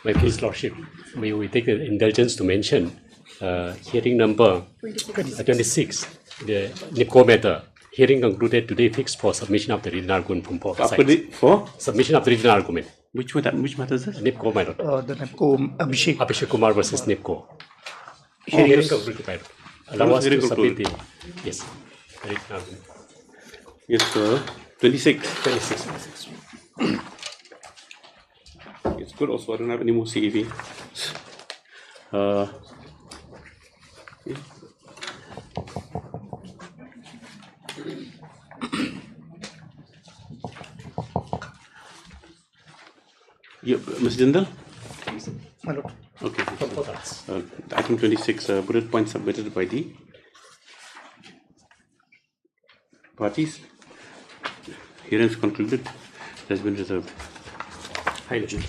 My His Lordship, we take the indulgence to mention hearing number 26, the NIPCO matter. Hearing concluded today fixed for submission of the written argument from both sides. For? Submission of the written argument. Which matter is this? NIPCO matter. The NIPCO Abhishek Kumar versus NIPCO. Hearing concluded by allow us to submit the yes, the written argument. Yes, sir. 26. 26. It's good also. I don't have any more CEV. Yeah, Ms. Jindal? My lord. Okay. Item 26, bullet point submitted by the parties. Hearing is concluded. It has been reserved. High Lordship.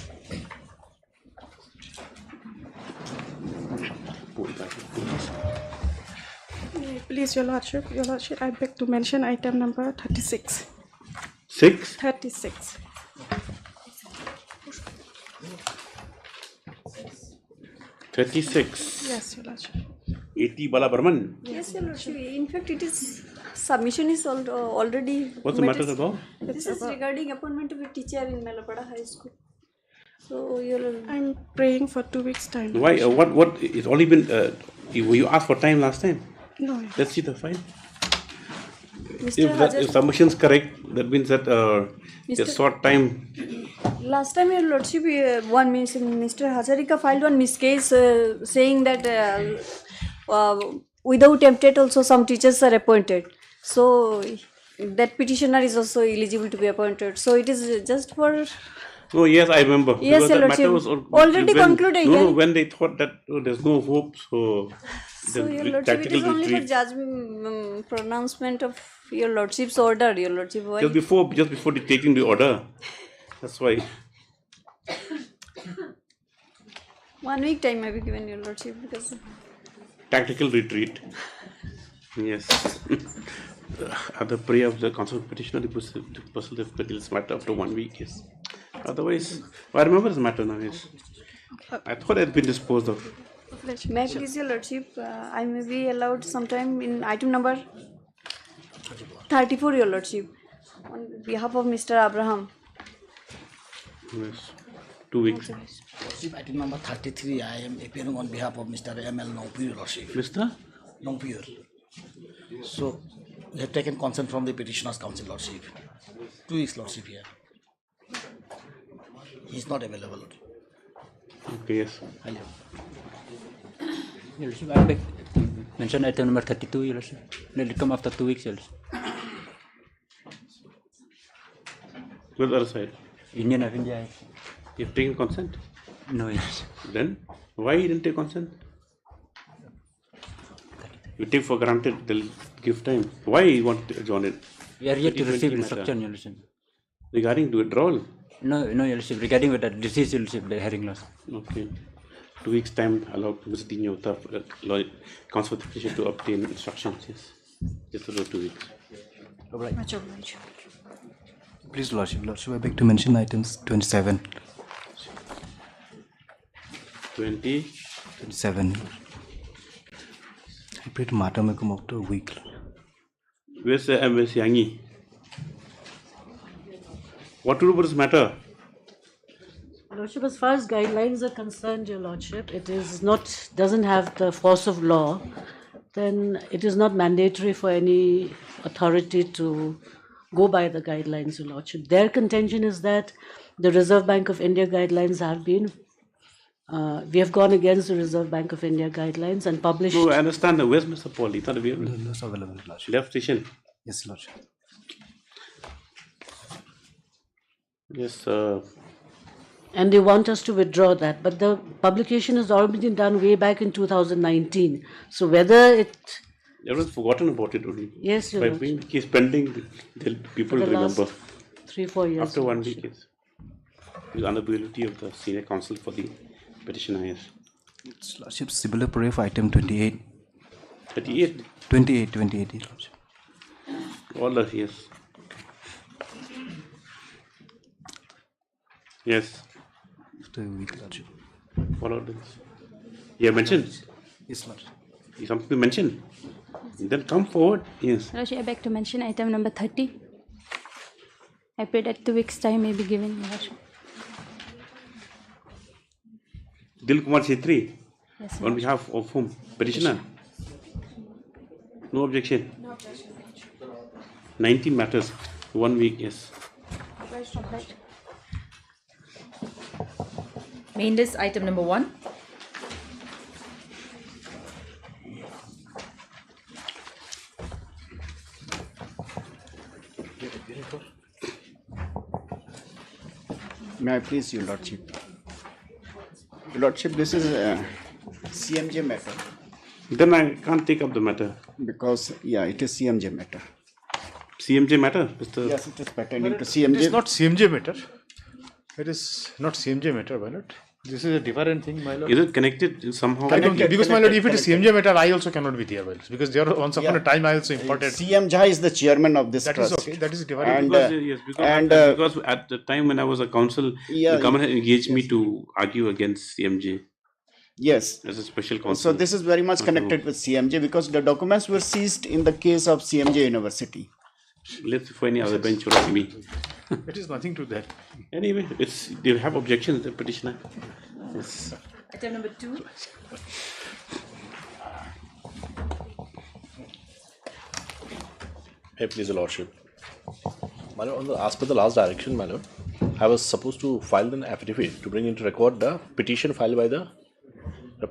Please, Your Lordship, I beg to mention item number 36. 6? 36. 36. Yes, Your Lordship. 80 Bala Burman. Yes, Your Lordship. In fact, it is submission is already. What's the matter about? This is regarding appointment of a teacher in Malapada High School. So I'm praying for 2 weeks' time. Why? What? It's only been. You asked for time last time. No. Let's see the file. Mr. If submission is correct, that means that it's short time. Last time, Your Lordship, Mr. Hazarika filed one miscase saying that without tempted also some teachers are appointed. So that petitioner is also eligible to be appointed. So it is just for. Oh yes, I remember. Yes, Your Matter was already concluded. No, when they thought that there's no hope, so. So Your Lordship, it is only for judgment pronouncement of Your Lordship's order, Your Lordship. Why? Just before taking the order. That's why. 1 week time may be given, Your Lordship, because. Tactical retreat. Yes. At the prayer of the counsel petitioner, the person left this matter after 1 week. Yes. Otherwise, I remember this matter now. Yes. I thought it had been disposed of. May I please, Your Lordship, I may be allowed sometime in item number 34, Your Lordship, on behalf of Mr. Abraham. Yes. 2 weeks. Lordship, item number 33, I am appearing on behalf of Mr. M.L. Nongpur, Lordship. Mr. Nongpur. So, we have taken consent from the petitioner's counsel, Lordship. 2 weeks, Lordship, here. He is not available. Okay, yes. Hello. Your Lordship, I beg to mention item number 32, Your Lordship. Let it come after 2 weeks, Your Lordship. Go to the other side. Union of India. You've taken consent? No, yes. Then, why you didn't take consent? You take for granted they'll give time. Why you want to join it? We are yet to receive instruction, Your Lordship. Regarding the withdrawal? No, Your Lordship. Regarding with the disease, Your Lordship, the hearing loss. Okay. 2 weeks time allowed to Mr. Dinyota, counsel for the petition to obtain instructions. Yes. Just about 2 weeks. Much obliged. Please, Lordship, I beg to mention items 27. 20. 27. I pray to matter may come up to a week. Where's the M.S. Yangi? What to do about this matter? Lordship, as far as guidelines are concerned, Your Lordship, it is not, doesn't have the force of law, then it is not mandatory for any authority to go by the guidelines, Your Lordship. Their contention is that the Reserve Bank of India guidelines have been, we have gone against the Reserve Bank of India guidelines and published. No, I understand. Where's Mr. Paul? He's not available. No, it's available, Lordship. Left station. Yes, Lordship. Yes, And they want us to withdraw that. But the publication has already been done way back in 2019. So whether it... everyone's forgotten about it only. Yes, Your By Lordship. being the case pending, people For will the last remember. 3-4 years. After Your 1 Lordship. week, yes. The unavailability of the senior counsel for the petitioner, yes. It's Lordship, similar prayer for item 28. 38. 28, Lordship. All the, yes. Yes. After a week, Lordship. follow this. You have mentioned? Yes, Lordship. You something to mention? Then come forward. Yes. Your Lordship, I beg to mention item number 30. I pray that 2 weeks' time may be given, Your Lordship. Dil Kumar Chhetri, Yes, on behalf of whom? Petitioner? No objection? 19 matters, 1 week, yes. Main list item number 1. May I please, Your Lordship? Your Lordship, this is a CMJ matter. Then I can't take up the matter. Because, yeah, it is CMJ matter. CMJ matter, Mr. Yes, it is pertaining to CMJ. It is not CMJ matter. It is not CMJ matter, my lord. This is a different thing, my lord. Is it connected somehow? Because my lord, if it is CMJ matter, I also cannot be there, my lord. Because there once upon a time I also imported. CM Jha is the chairman of this That trust. is okay. That is different. Because at the time when I was a counsel, Yeah, the government had engaged me to argue against CMJ. Yes. As a special counsel. So this is very much connected with CMJ because the documents were seized in the case of CMJ University. Let's for any other bench or me. It is nothing to that. Anyway, it's they have objections, the petitioner. Yes. Item number 2. Hey, please, Your Lordship. My lord, as per the last direction, my lord, I was supposed to file an affidavit to bring into record the petition filed by the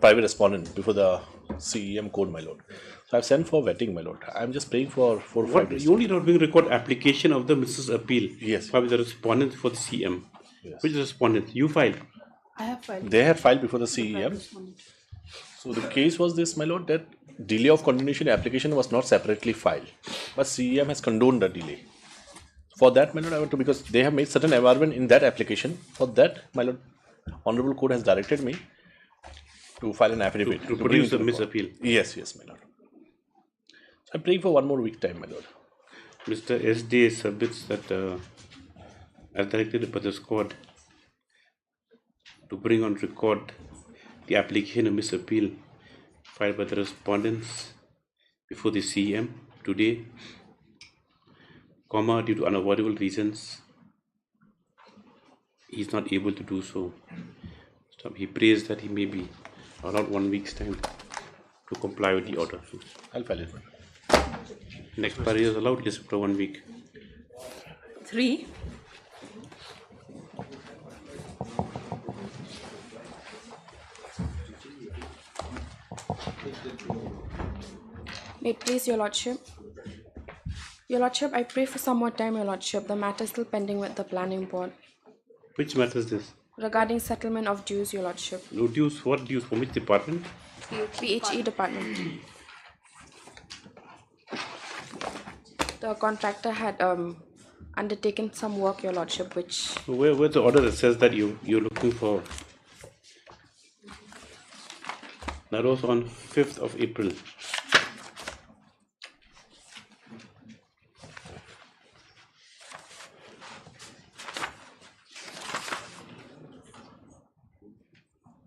private respondent before the CEM code, my lord. So I've sent for vetting, my lord. I'm just praying for 4 or 5 days. You only not being record application of the Mrs. Appeal. Yes. By the respondent for the CM. Yes. Which respondent? You filed. I have filed. They had filed before the CEM. So the case was this, my lord, that delay of continuation application was not separately filed, but CEM has condoned the delay. For that, my lord, I want to, because they have made certain environment in that application. For that, my lord, Honorable Court has directed me to file an affidavit To produce the Miss Appeal. Yes, yes, my lord. So I'm praying for 1 more week time, my lord. Mr. SD submits that as directed by the squad to bring on record the application of Miss Appeal filed by the respondents before the CM today, comma, due to unavoidable reasons, he is not able to do so. So he prays that he may be around 1 week's time to comply with the order. I'll file it. Next party is allowed just for 1 week. 3. May it please your lordship. Your lordship, I pray for some more time, your lordship. The matter is still pending with the planning board. Which matter is this? Regarding settlement of dues, your lordship. No dues, what dues, from which department? PHE department. The contractor had undertaken some work, your lordship, which... Where's the order that says that you're looking for? That was on 5th of April.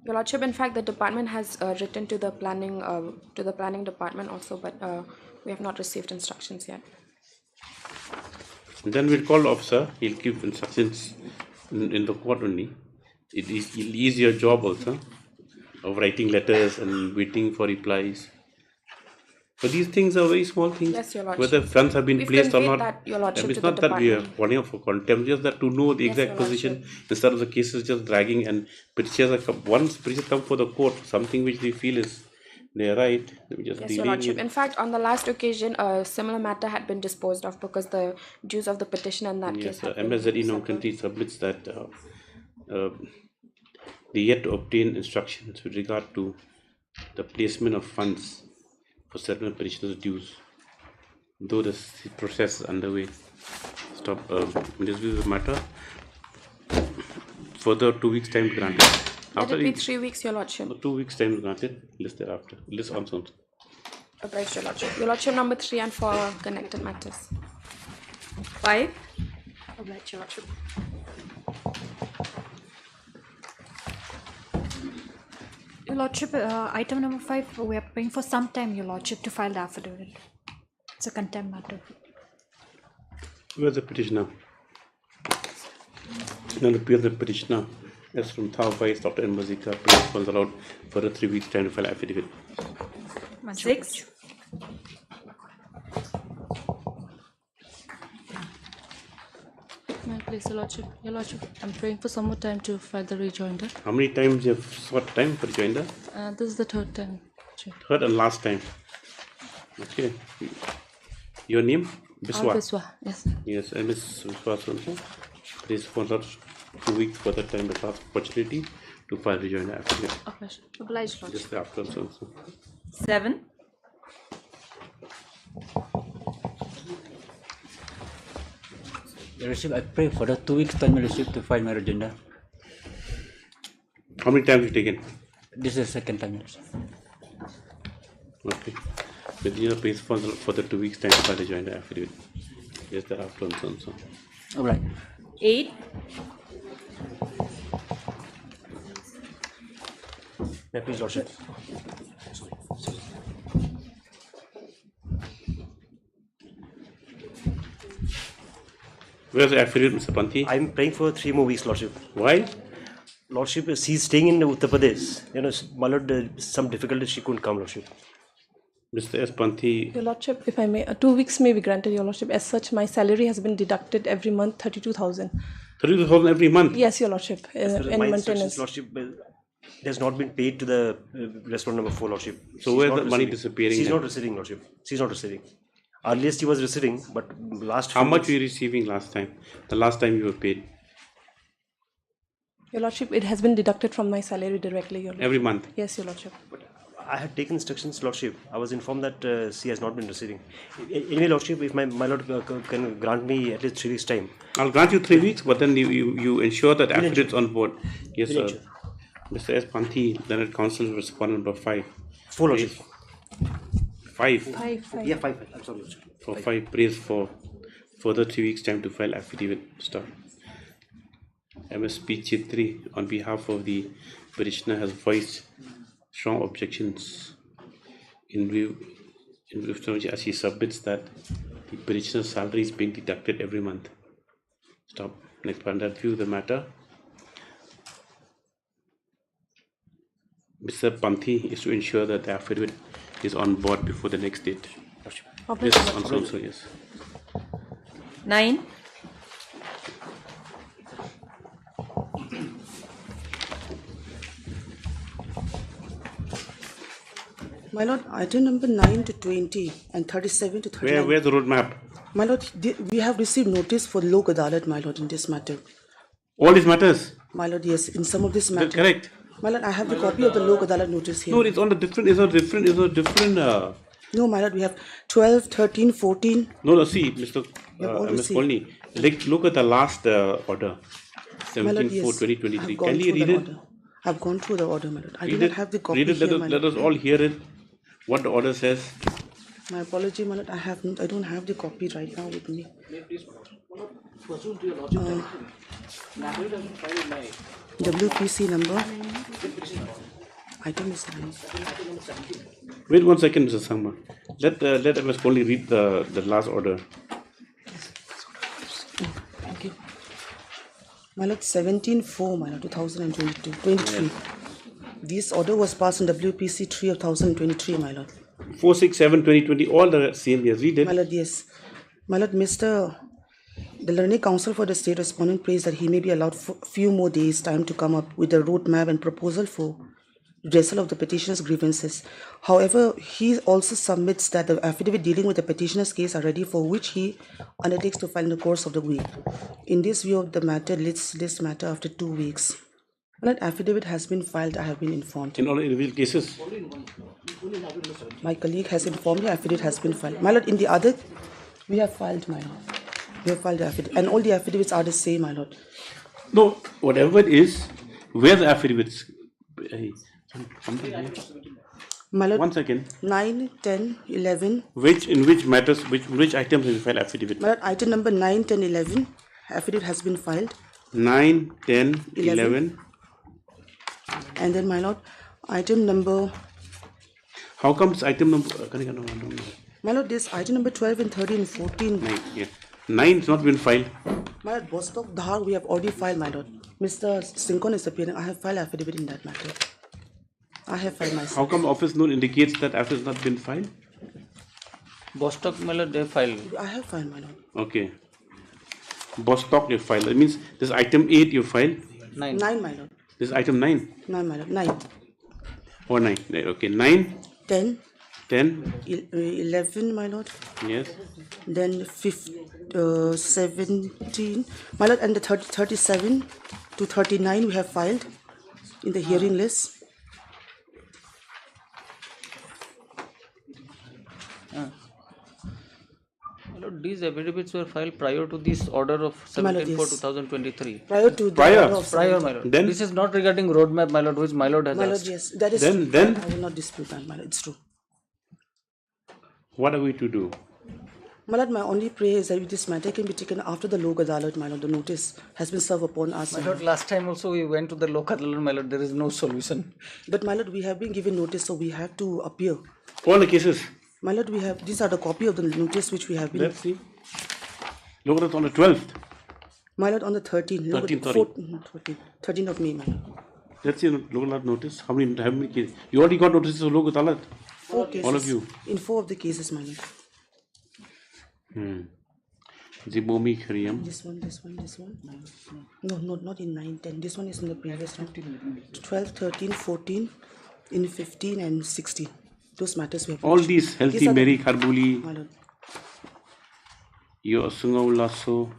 Your lordship, in fact, the department has written to the planning department also, but we have not received instructions yet. Then we'll call the officer. He'll give instructions in the court only. It'll ease your job also of writing letters and waiting for replies. But these things are very small things. Yes, your lordship. Whether funds have been We've placed or conveyed not. that, your lordship, It's to the not that we are department. warning for contempt, just that to know the Yes, exact your position lordship. instead of the cases just dragging and petitioners are once petitions come for the court, something which they feel is they're right, we just Yes, your delay lordship. it. In fact, on the last occasion, a similar matter had been disposed of because the dues of the petition in that Yes, case had been MSZE now settled. country submits that they yet to obtain instructions with regard to the placement of funds for settlement petitioners' dues, though the process is underway. Stop. This is the matter. Further 2 weeks time granted. Let it be 3 weeks, your lordship. 2 weeks time granted. List thereafter. List on soon. Obliged, your lordship. Your lordship, number 3 and 4 are connected matters. 5. Obliged, your lordship. Your Lordship, item number 5, we are praying for some time, Your Lordship, to file the affidavit. It's a contempt matter. Where's the petitioner? Now appear the petitioner as from Thao Vice, Dr. N. Mazika, please was allowed for a 3 weeks time to file affidavit. 6. Please, Your Lordship, I'm praying for some more time to file the rejoinder. How many times you have sought time for rejoinder? This is the third time. Third and last time. Okay. Your name? Biswa. Biswa, yes. Yes, and Ms. Biswa Sonso. Please for that 2 weeks further time the last opportunity to file rejoinder affidavit. Okay, obliged, Lordship. Just after also. 7. Your Lordship, I pray for the 2 weeks time, Your Lordship, to file my rejoinder. How many times have you taken? This is the second time, Your Lordship. Okay. Petitioner pays for the 2 weeks time to file rejoinder affidavit. Yes, thereafter also. All right. 8. Please, Lordship. Where's the affidavit, Mr. Panthi? I'm praying for 3 more weeks, Lordship. Why? Lordship, she's staying in Uttar Pradesh. You know, my Lord, some difficulties she couldn't come, Lordship. Mr. S. Panthi. Your Lordship, if I may, 2 weeks may be granted, Your Lordship. As such, my salary has been deducted every month, 32,000. 32,000 every month? Yes, Your Lordship. In My maintenance. instructions, Lordship, has not been paid to the restaurant number 4, Lordship. So She's where's not the money receiving. disappearing She's then? not receiving, Lordship. She's not receiving. Earliest she was receiving, but last. How much were you receiving last time? The last time you were paid? Your Lordship, it has been deducted from my salary directly, Your Lordship. Every month? Yes, Your Lordship. I had taken instructions, Lordship. I was informed that she has not been receiving. Anyway, Lordship, if my Lord can grant me at least 3 weeks' time. I'll grant you 3 weeks, but then you ensure that affidavit's on board. Yes, Will sir. Mr. S. Panthi, Learned Counsel, respondent number 5. 4, Lordship. 5. 5. Yeah, 5. I'm sorry, Lordship. For 5 praise for further 3 weeks time to file affidavit. Start. MSP Chitri, on behalf of the petitioner, has voiced strong objections in view as he submits that the petitioner's salary is being deducted every month. Stop. Next one, that view the matter. Mr. Panthi is to ensure that the affidavit is on board before the next date. Yes, also, yes. 9. My Lord, item number 9 to 20 and 37 to 39. Where's the roadmap? My Lord, we have received notice for Lok Adalat, my Lord, in this matter. All these matters? My Lord, yes, in some of this matter. Correct. My Lord, I have the copy of the Lok Adalat notice here. No, it's on the different, it's a different. No, my Lord, we have 12, 13, 14. No, see, Mr. all Ms. received. Colney, look at the last order, My Lord, 17/4/2023. I've gone Can you through read the it? order. I've gone through the order, my Lord. I do Read not it. have the copy Read it. here, my Let Lord. us all hear it. What the order says. My apology, my Lord. I don't have the copy right now with me. WPC number. Item is 9. Wait 1 second, Mr. Sangma. Let Ms. Colney read the last order. Thank you. My Lord, 17/4, my Lord, 2023. This order was passed in WPC 3 of 2023, my Lord. 467/2020. All the same years. Read it. My Lord, yes. My Lord, the Learned Counsel for the State respondent prays that he may be allowed few more days' time to come up with a roadmap and proposal for redressal of the petitioner's grievances. However, he also submits that the affidavit dealing with the petitioner's case are ready, for which he undertakes to file in the course of the week. In this view of the matter, this matter after 2 weeks. That affidavit has been filed, I have been informed. In all individual cases? My colleague has informed me affidavit has been filed. My Lord, in the other, we have filed, my Lord. We have filed the affidavit. And all the affidavits are the same, my Lord. No, whatever it is, where the affidavits? My Lord, 1 second. 9, 10, 11. In which matters, which items have you filed affidavit? My Lord, item number 9, 10, 11. Affidavit has been filed. 9, 10, 11. And then, my Lord, Item number, How comes item number? my lord, this item number 12 and 13 and 14. 9, yeah. 9 has not been filed. My lord, Bostock Dhar, we have already filed, my lord. Mr. Sinkon is appearing. I have filed affidavit in that matter. I have filed myself. How come office note indicates that after has not been filed? Bostock, my lord, they filed. I have filed, my lord. Okay. Bostock you filed. That means this item 8 you filed. 9. 9, my lord. This item 9. 9, my lord. 9. Or 9. Right, okay. 9. 10. 10. 11, my lord. Yes. Then 17, my lord, and the 37 to 39 we have filed in the hearing list. My lord, these affidavits were filed prior to this order of My lord, 17/4/2023. Prior to the Prior? order of Prior, my lord. Then? This is not regarding roadmap, my lord, which my lord has My lord, asked. yes, that is Then- true. then- I will not dispute that, my lord. It's true. What are we to do? My lord, my only prayer is that this matter can be taken after the Lok Adalat, my lord. The notice has been served upon us. My lord, last time also we went to the local, my lord, there is no solution. But my lord, we have been given notice, so we have to appear. All the cases. My lord, we have, these are the copy of the notice which we have been. Let's see. Look at it on the 12th. My lord, on the 13th. 13th, sorry. 13th of May, my lord. Let's see local notice. How many cases? You already got notices of local talat. 4 cases. All of you. In 4 of the cases, my lord. Zibomi Kariam. This one. No, not in 9, 10. This one is in the previous one. 12, 13, 14, in 15 and 16. Those matters we have. All these healthy are the- Mary Kharbuli, My lord. your Sungaulaso.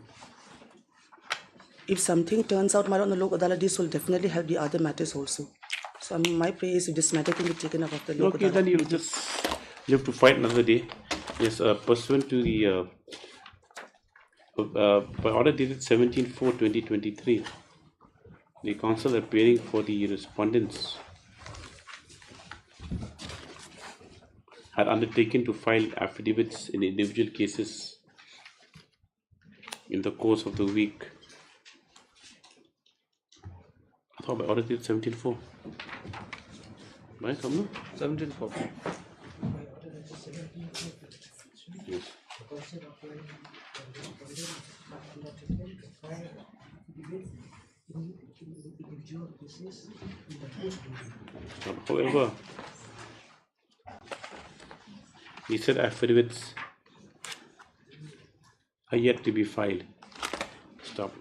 If something turns out, my lord, on the Lok Adalat, this will definitely help the other matters also. So my prayer is if this matter can be taken up of the Lok Okay, Adalat. then you have to fight another day. Yes, pursuant to the by order dated 17/4/2023, the council appearing for the respondents had undertaken to file affidavits in individual cases in the course of the week. I thought by order dated 17/4. Right, Kamla? 17/4. Yes. However, he said affidavits are yet to be filed. Stop.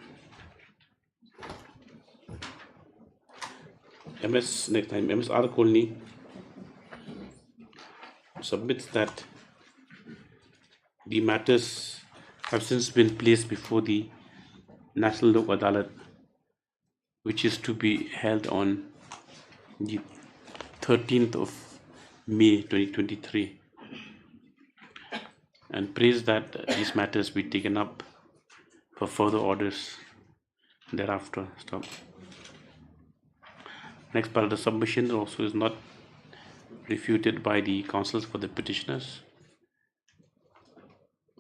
Next time, MS R. Kolni submits that the matters have since been placed before the National Lok Adalat, which is to be held on the 13th of May 2023, and prays that these matters be taken up for further orders thereafter. Stop. Next part of the submission also is not refuted by the counsels for the petitioners,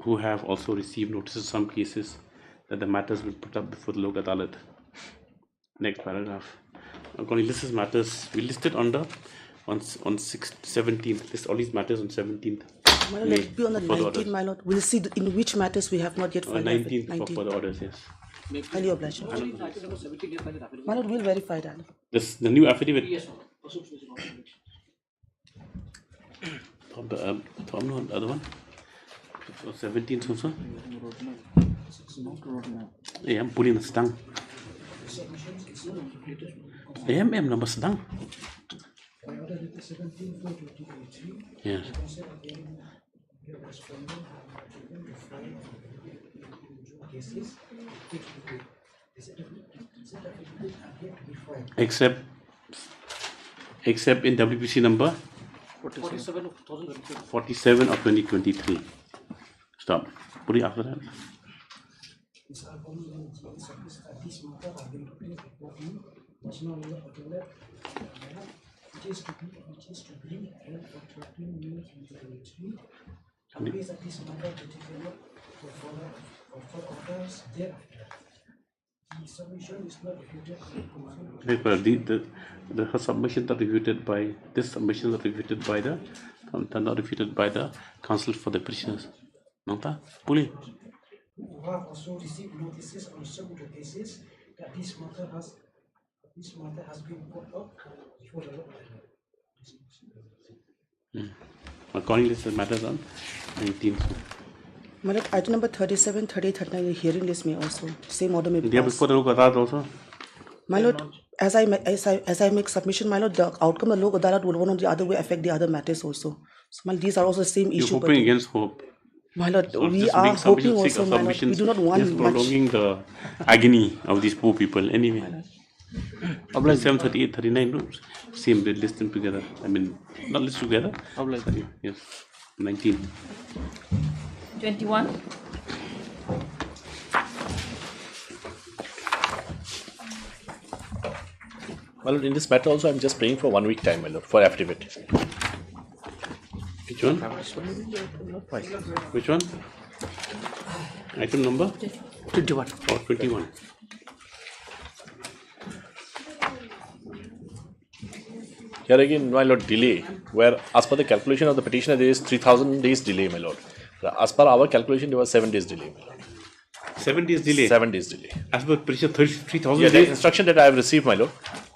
who have also received notices in some cases that the matters will put up before the Lok Adalat. Next paragraph. According to this matters, we listed on 17th. List all these matters on 17th. My lord, let it be on the for the 19th, orders. my lord. We'll see in which matters we have not yet filed. 19th for the orders, yes. Highly obliged. My lord, we'll verify that. The new affidavit. Yes. The other one? 17th also? Yeah, I'm putting the sedang. AM number sedang. Yes. Except in WPC number 47 of 2023. Stop. Put it after that. The submission is not refuted by the command. Her submissions are refuted by this submissions are refuted by the not refuted by the counsel for the petitioners. Nanta, Puli. You have also received notices on some of the cases that this matter has been brought up before the law. Accordingly, the matters on 19th. My lord, item number 37, 38, 39, the hearing list may also, same order may be They are passed. before the Lok Adalat also. My lord, as I make submission, my lord, the outcome of the Lok Adalat will one or the other way affect the other matters also. So my lord, these are also the same You're issue. hoping against hope. My lord, So we just are make submissions, hoping seek also, my lord. We submissions, do not want just much. prolonging the agony of these poor people. Anyway, 7, 38, 39, no, same, they list them together. I mean, not list together. Sorry, yes, 19. 21. My lord, in this matter also, I'm just praying for 1 week time, my lord, for affidavit. Which one? Which one? Item number? 21. Or 21. Here again, my lord, delay, where as per the calculation of the petitioner, there is 3,000 days delay, my lord. As per our calculation, there was 7 days delay, my lord. 7 days delay? 7 days delay. As per petitioner, 33,000 Yeah, the days? instruction that I have received, my lord,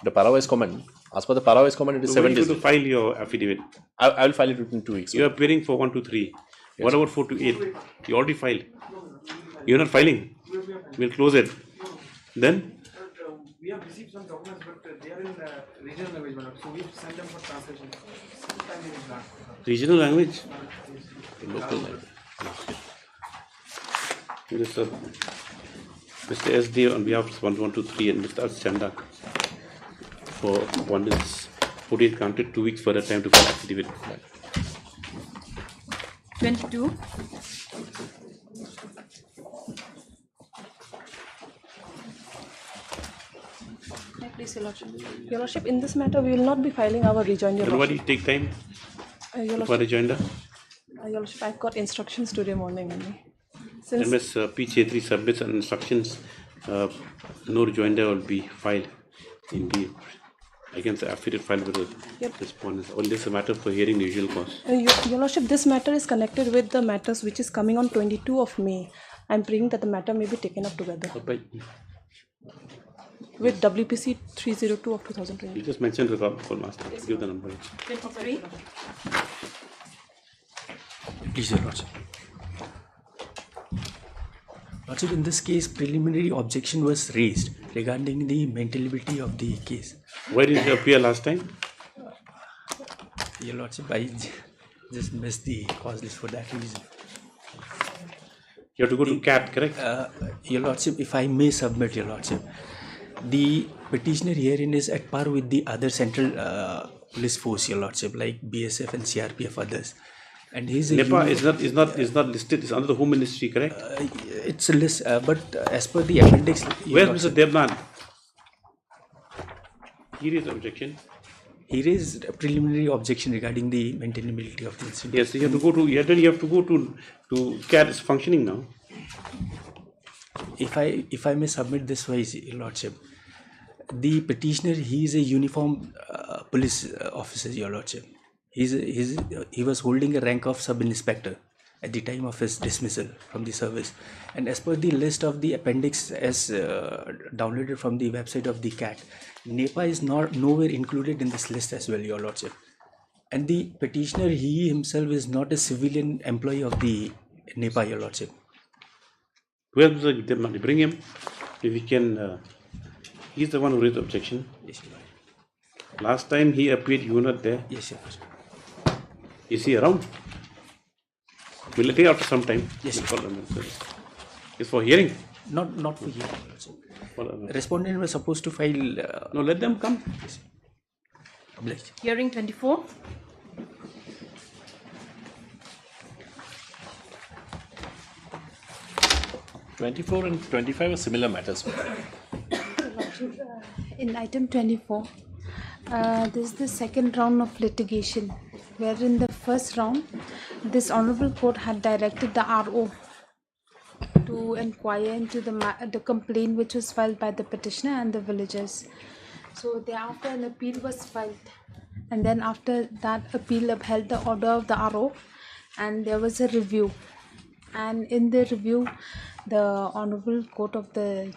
the parawise comment, as per the parawise comment, it is So 7 when days you delay. to file your affidavit? I will file it within 2 weeks. You are appearing for 1 to 3. What about 4 to 8? You already filed. You are not filing. We'll close it. Then? We have received some documents, but they are in regional language, so we send them for translation. Sometimes it is not. Regional language? Local language. This, Mr. SD on behalf of 1123 and Mr. Chanda for one is 48 granted 2 weeks further time to file affidavit. 22. Please, Your Lordship. Your Lordship, in this matter, we will not be filing our rejoinder. Everybody take time Your for rejoinder. Your Lordship, I've got instructions today morning only. Since MS P. Chetri submits and instructions, no rejoinder will be filed in the against the affidavit filed with the respondents. Only this is a matter for hearing the usual cause. Your Lordship, this matter is connected with the matters which is coming on 22 of May. I'm praying that the matter may be taken up together with WPC 302 of 2020. You just mentioned the call master. Give the number. 23. Please, Your Lordship. Lordship, in this case, preliminary objection was raised regarding the maintainability of the case. Why did it appear last time? Your Lordship, I just missed the cause list for that reason. You have to go to CAT, correct? Your Lordship, if I may submit, Your Lordship, the petitioner herein is at par with the other central police force, Your Lordship, like BSF and CRPF others. And his NEPA is not listed. It's under the Home Ministry, correct? It's a list, but as per the appendix. Where's Mr. Devnan? He raised objection. He raised a preliminary objection regarding the maintainability of the incident. Yes, you have to go to. You have to go to CAT. It's functioning now. If I may submit this wise, Your Lordship, the petitioner, he is a uniformed police officer, Your Lordship. He was holding a rank of sub-inspector at the time of his dismissal from the service. And as per the list of the appendix as downloaded from the website of the CAT, NEPA is nowhere included in this list as well, Your Lordship. And the petitioner, he himself is not a civilian employee of the NEPA, Your Lordship. Where's Mr. Devnan? Bring him. If we can, he's the one who raised the objection. Yes, Your Lordship. Last time he appeared, you were not there. Yes, Your Lordship. Is he around? We'll take after some time. Yes, we'll it's for hearing. Not for hearing. Respondent was supposed to file. No, let them come. Yes. Obliged. Hearing 24. and 25 are similar matters. In item 24, this is the second round of litigation, where in the first round, this Honorable Court had directed the RO to inquire into the complaint which was filed by the petitioner and the villagers. So thereafter an appeal was filed, and then after that appeal upheld the order of the RO, and there was a review. And in the review, the Honorable Court of the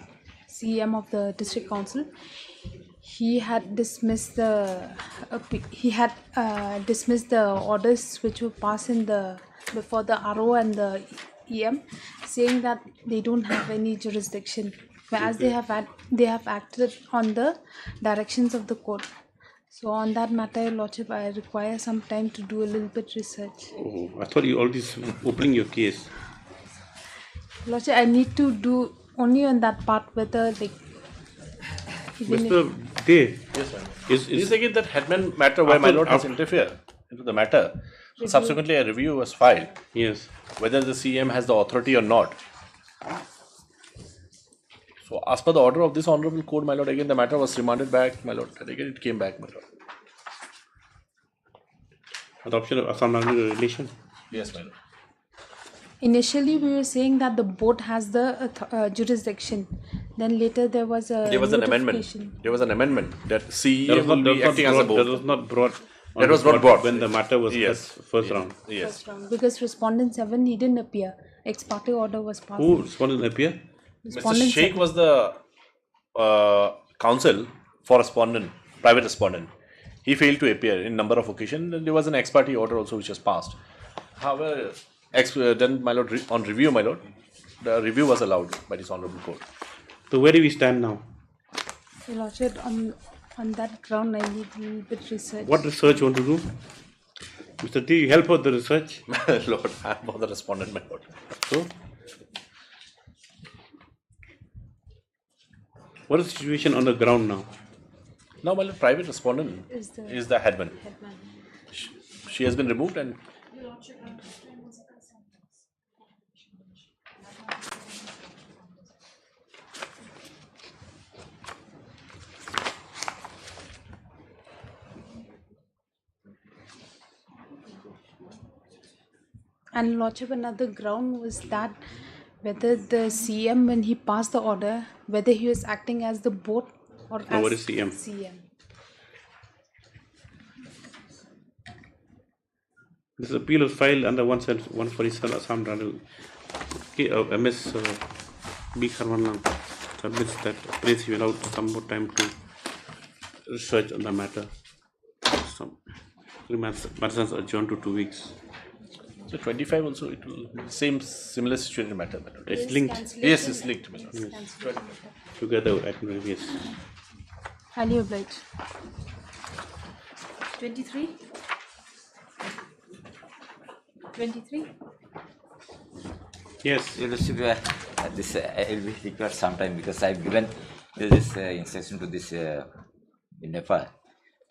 CM of the District Council, he had dismissed the dismissed the orders which were passed before the RO and the EM, saying that they don't have any jurisdiction, whereas they have acted on the directions of the court. So on that matter, Your Lordship, I require some time to do a little bit research. Oh, I thought you already opening your case. Your Lordship, I need to do only on that part whether like. Mr. Day. Yes, ma'am. Is again that headman matter where my lord has interfered into the matter. So subsequently, a review was filed. Yes. Whether the CM has the authority or not. So, as per the order of this honorable court, my lord, again the matter was remanded back, my lord, and again it came back, my lord. Adoption of Assam regulation. Yes, my lord. Initially, we were saying that the board has the jurisdiction. Then later there was a an amendment. There was an amendment that CEM will be acting as a board. That was not brought. That was not brought when the matter was first round. Yes. First round, because respondent 7 he didn't appear. Ex parte order was passed. Who respondent appear? Mr. Sheikh was the counsel for respondent, private respondent. He failed to appear in number of occasions, and there was an ex parte order also which was passed. However, then my lord, on review, my lord, the review was allowed by this honorable court. So where do we stand now? Your Lordship, on that ground, I need a little bit research. What research you want to do? Mr. T, you help out the research? Lord, I am for the respondent, my lord. So, what is the situation on the ground now? Now, my lord, private respondent is the headman. She has been removed and. And Lordship, another ground was that whether the CM, when he passed the order, whether he was acting as the board or as what is CM? CM. This appeal was filed under 147 Assam Radu. MS B. Kharwanlang submits that please you allowed some more time to research on the matter. Some matters adjourned to 2 weeks. So 25 also it will similar situation matter. It's linked. Yes, it's linked. Yes. Together, I can yes. Highly obliged. 23. 23. Yes. You know, this I will require some time because I've given this instruction to this in Nepal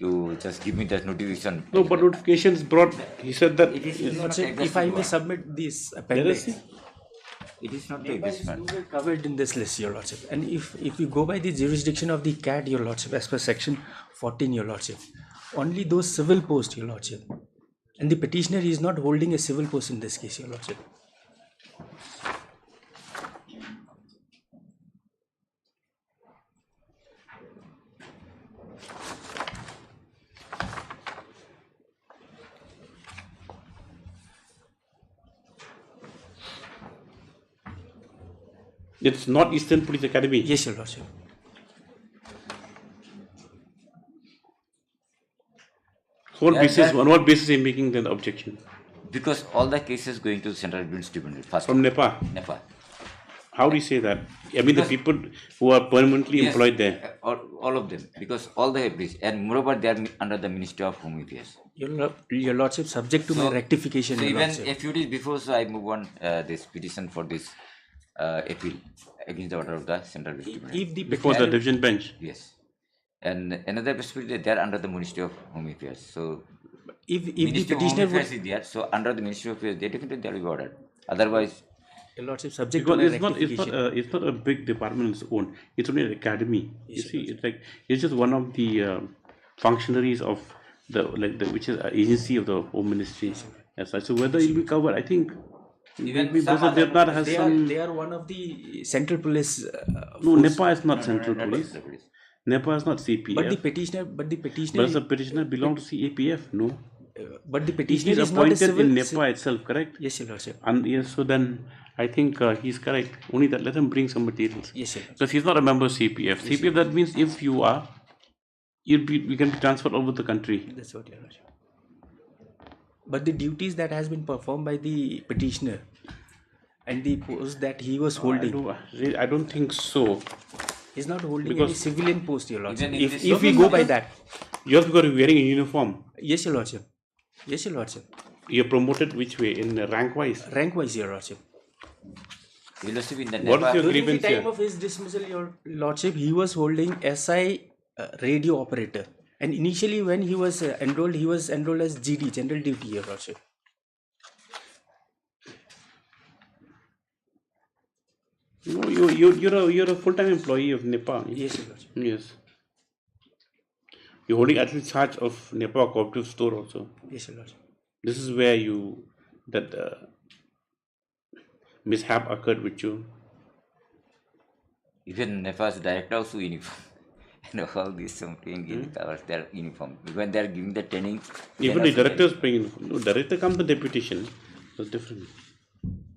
to just give me that notification. No, but notifications brought. He said that. If I may submit this appendix. It is not the investment. We were covered in this list, Your Lordship. And if you go by the jurisdiction of the CAT, Your Lordship, as per section 14, Your Lordship, only those civil posts, Your Lordship. And the petitioner is not holding a civil post in this case, Your Lordship. It's not Eastern Police Academy. Yes, Your Lordship. On what basis are you making the objection? Because all the cases going to Central Business Tribunal first. From Nepal? Nepal. How do you say that? I mean, the people who are permanently employed there. All of them. Because all the police. And moreover, they are under the Ministry of Home Affairs. Your Lordship, subject to my rectification, So Your even Lordship. a few days before, so I move on this petition for this appeal against the order of the Central Business Tribunal. If the Before the division bench? Yes. And another possibility, they are under the Ministry of Home Affairs. So if the Ministry of petitioner Home Affairs is there, so under the Ministry of Affairs, they definitely they will be ordered. Otherwise, Your Lordship, subject because to my it's not rectification. it's not a big department on its own. It's only an academy. You see, it's like it's just one of the functionaries of which is an agency of the Home Ministry as such. So whether it will be covered, I think Because Devnar has some. They are one of the central police. No, Nepal is not central police. Nepal is not CPF. But the petitioner. But the petitioner belongs to CAPF, no? But the He petitioner is is not a appointed civil. in Nepal itself, correct? Yes, Your Lordship. And yes, so then I think he's correct. Only that let him bring some materials. Yes, Your Lordship. Because he's not a member of CPF. CPF, that means if you are, you can be transferred over the country. That's what, Your Lordship. But the duties that has been performed by the petitioner and the post that he was holding, I don't think so. He's not holding Because- any civilian post, Your Lordship. Even in If this- we go by that, Just because you're wearing a uniform, yes, Your Lordship. Yes, Your Lordship. you're promoted which way? In rank wise? Rank wise, Your Lordship. Your Lordship, in the What is your Nepal, During the grievance time here? of his dismissal, Your Lordship, he was holding SI radio operator. And initially, when he was enrolled as GD, General Duty, Your Lordship. No, you're a full-time employee of Nepal. Yes, Your Lordship. Yes. You're holding at least charge of Nepal cooperative store also. Yes, Your Lordship. This is where that mishap occurred with you. even Nepal's director also uniform. All these something in covers their uniform. When they are giving the training, Even the director is paying uniform. No, director comes the deputation. That's different.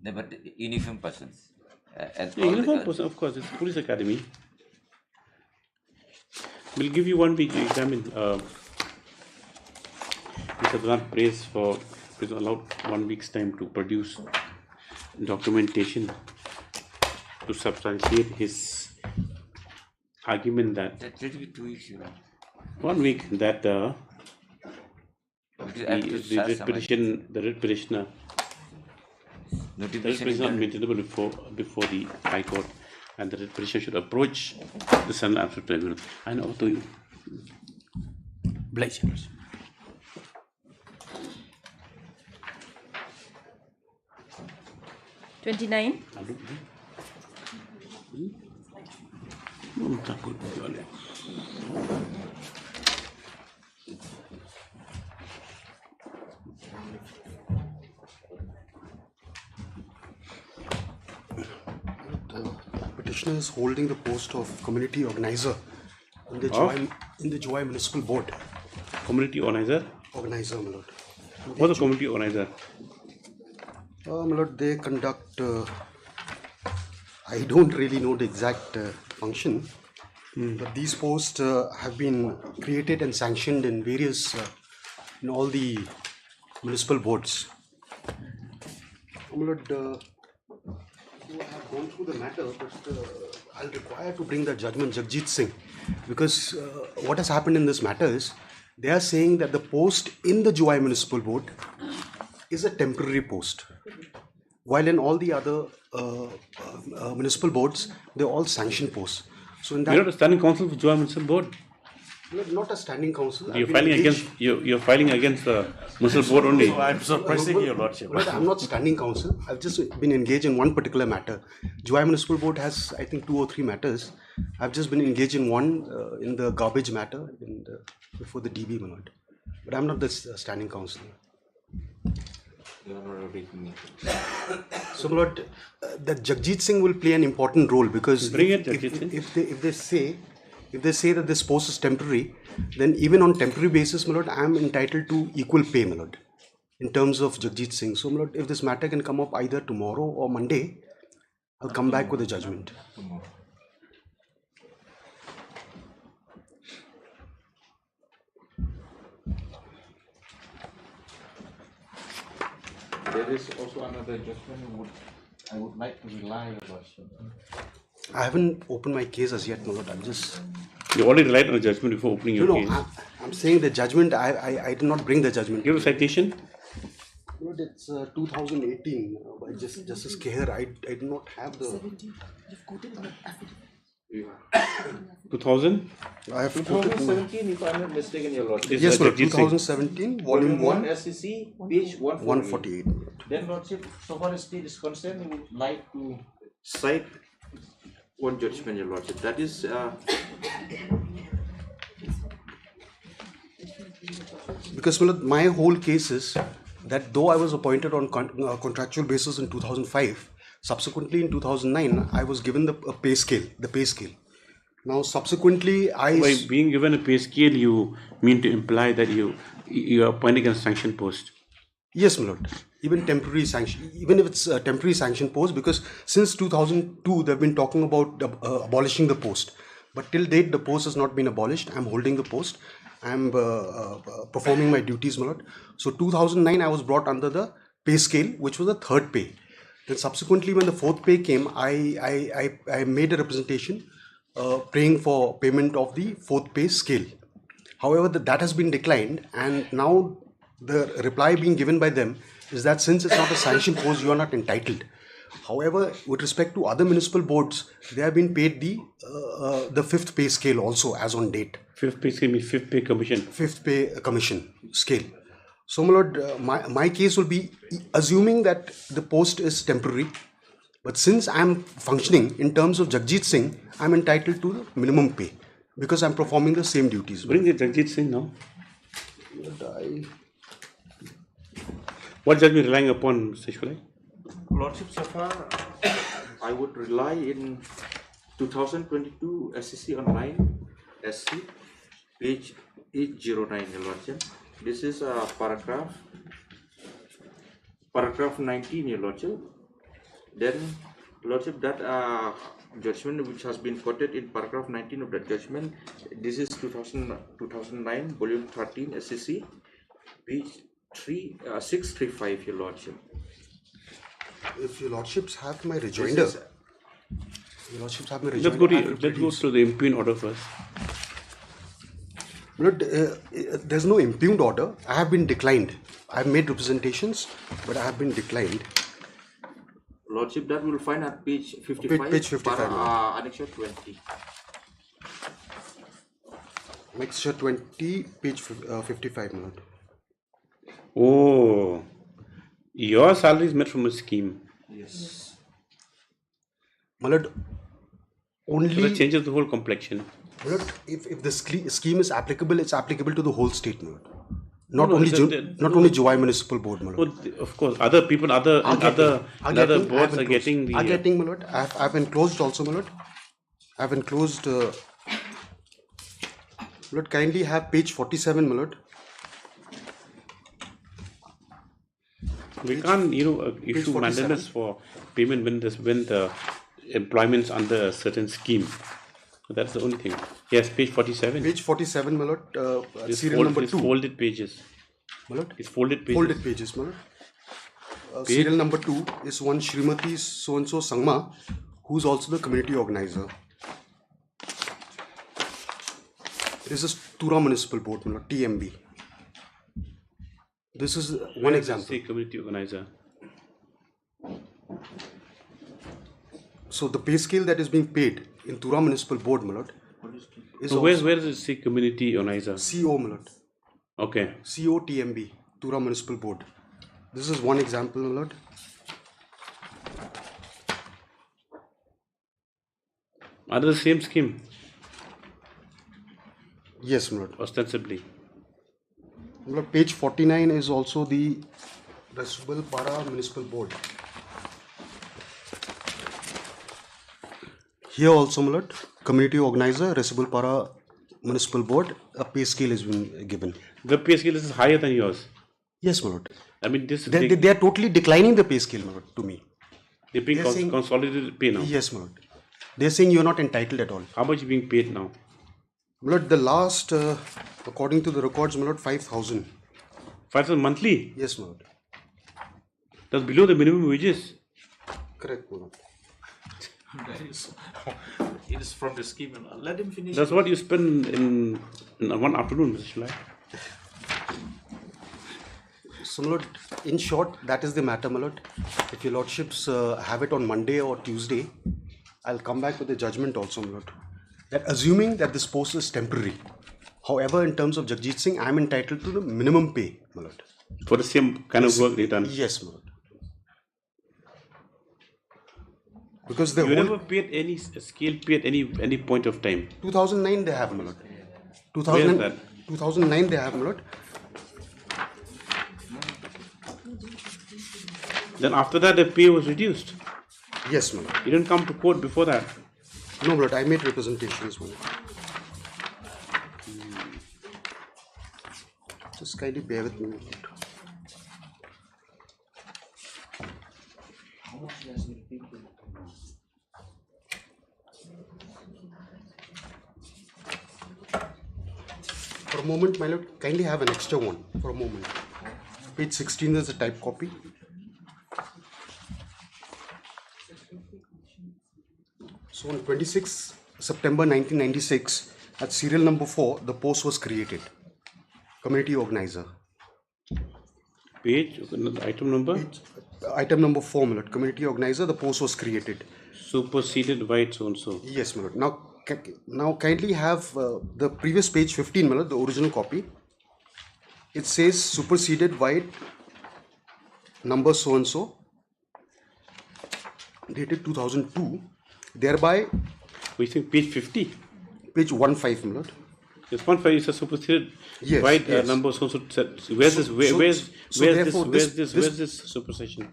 no, but uniform persons. And Yeah, all uniform the- person, of course, it's police academy. We'll give you 1 week to examine. Mr. Donald prays for, is allowed 1 week's time to produce documentation to substantiate his argument that That will be 2 weeks, you know. 1 week that Because I have to the start writ some petition, the writ petitioner, the writ notification petition is is not done. maintainable before the High Court, and the writ petitioner should approach the Central Administrative Tribunal. I know to you. Oblige, Your Lordship. The petitioner is holding the post of community organizer in the Joy Municipal Board. Community organizer? Organizer, my lord. What's a community organizer? My lord, they conduct, I don't really know the exact function, but these posts have been created and sanctioned in various, in all the municipal boards. My lord, I have gone through the matter, but I'll require to bring the judgment Jagjit Singh, because what has happened in this matter is they are saying that the post in the Joy Municipal Board is a temporary post, while in all the other municipal boards they're all sanctioned posts. So in that, You're not a standing counsel for Joy Municipal Board. not a standing counsel. You're I've been filing engaged- against you're filing against the municipal board only. So I'm surprising your lordship. I'm not standing counsel. I've just been engaged in one particular matter. Joy Municipal Board has, I think, 2 or 3 matters. I've just been engaged in one in the garbage matter before the DB, my lord. But I'm not the standing counsel. So, my lord, that Jagjit Singh will play an important role, because Bring it, if, Jagjit Singh. if they say that this post is temporary, then even on temporary basis, my lord, I am entitled to equal pay, my lord, in terms of Jagjit Singh. So, my lord, if this matter can come up either tomorrow or Monday, I'll come back with a judgment. There is also another judgment I would like to rely on, Lordship. I haven't opened my case as yet, my lord. I'm just. You already relied on a judgment before opening your case. I'm saying the judgment. I did not bring the judgment. Give a citation. Lord, it's 2018 by Justice Keher. I did not have the. 2000? I have 2017, if I'm not mistaken, your Lordship. Yes, Lord, 2017, volume 1, SEC, page 148. Then, Lordship, so far as state is concerned, we would like to cite one judgment, your Lordship. That is, Because my whole case is that though I was appointed on contractual basis in 2005, subsequently in 2009 I was given the pay scale. Now subsequently By being given a pay scale, you mean to imply that you are appointing a sanction post? Yes, my lord. Even temporary sanction, even if it's a temporary sanction post, because since 2002 they've been talking about abolishing the post, but till date the post has not been abolished. I'm holding the post. I'm performing my duties, my lord. So 2009 I was brought under the pay scale, which was the third pay. Then subsequently, when the fourth pay came, I made a representation praying for payment of the fourth pay scale. However, that has been declined, and now the reply being given by them is that since it's not a sanction post, you are not entitled. However, with respect to other municipal boards, they have been paid the fifth pay scale also as on date. Fifth pay scale means fifth pay commission. Fifth pay commission scale. So, my lord, my case will be assuming that the post is temporary, but since I'm functioning in terms of Jagjit Singh, I'm entitled to the minimum pay because I'm performing the same duties. Bring the Jagjit Singh now. What judge we relying upon, Mr. Shulai? Lordship, so far, I would rely in 2022 SCC online, SC, page 809, Your Lordship. This is paragraph 19, Your Lordship. Then, Lordship, that judgment which has been quoted in paragraph 19 of that judgment, this is 2009, volume 13, SCC, page 635, Your Lordship. If your lordships have my rejoinder, Let's go to the impugned order first. Lord, there's no impugned order. I have been declined. I have made representations, but I have been declined. Lordship, that we will find at page 55. Page 55. Annexure 20. Annexure 20, page 55, my lord. Oh, your salary is made from a scheme. Yes. My lord, only... So that changes the whole complexion. My lord, if the scheme is applicable, it's applicable to the whole state, my lord. Not No, only Juwai Municipal Board, my lord. Oh, of course, other people, other boards are getting the... Are getting, my lord. I've enclosed also, my lord. I've enclosed... Lord, kindly have page 47, my lord. We can't, issue mandamus for payment when the employment's under a certain scheme. So that's the only thing. Yes, page 47. Page 47, my lord. Serial number 2. It's folded pages. My lord? It's folded pages. Folded pages, my lord. Serial number 2 is one Srimati so-and-so Sangma, who's also the community organizer. This is Tura Municipal Board, my lord, TMB. This is one example. Say community organizer. So the pay scale that is being paid in Tura Municipal Board, my lord, is so where does it say community organizer? CO, my lord. Okay. CO TMB, Tura Municipal Board. This is one example, my lord. Are they the same scheme? Yes, my lord. Ostensibly. My lord, page 49 is also the Rasubal Para Municipal Board. Here also, my lord, community organizer, Rasubal Para Municipal Board, a pay scale has been given. The pay scale is higher than yours? Yes, my lord. I mean, this they are totally declining the pay scale, my lord, to me. They're being consolidated pay now? Yes, my lord. They're saying you're not entitled at all. How much is being paid now? My lord, the last, according to the records, my lord, 5,000. 5,000 monthly? Yes, my lord. That's below the minimum wages? Correct, my lord. It is from the scheme. Let him finish. That's what you spend in one afternoon, Mr. Shulai. So, my lord, in short, that is the matter, my lord. If your lordships have it on Monday or Tuesday, I'll come back with the judgment also, my lord. That assuming that this post is temporary. However, in terms of Jagjit Singh, I am entitled to the minimum pay, my lord. For the same kind of work they done? Yes, my lord. Because the you never paid any scale pay at any point of time? 2009 they have, my lord. Where is that? 2009 they have, my lord. Then after that, the pay was reduced. Yes, my lord. You didn't come to court before that. No, my lord, I made representations, my lord. Just kindly bear with me, my lord. For a moment, my lord, kindly have an extra one for a moment. Page 16 is a type copy. So on 26 September 1996, at serial number 4, the post was created. Community organizer. Page, item number? Item number 4, my lord. Community organizer, the post was created. Superseded by so and so. Yes, my lord. Now kindly have the previous page 15, my lord, the original copy. It says superseded white number so and so, dated 2002. Thereby, we think page 50. Page 15, my lord. Yes, 15 is a superseded yes, white yes. number so and so. Where's this? Where's this supersession?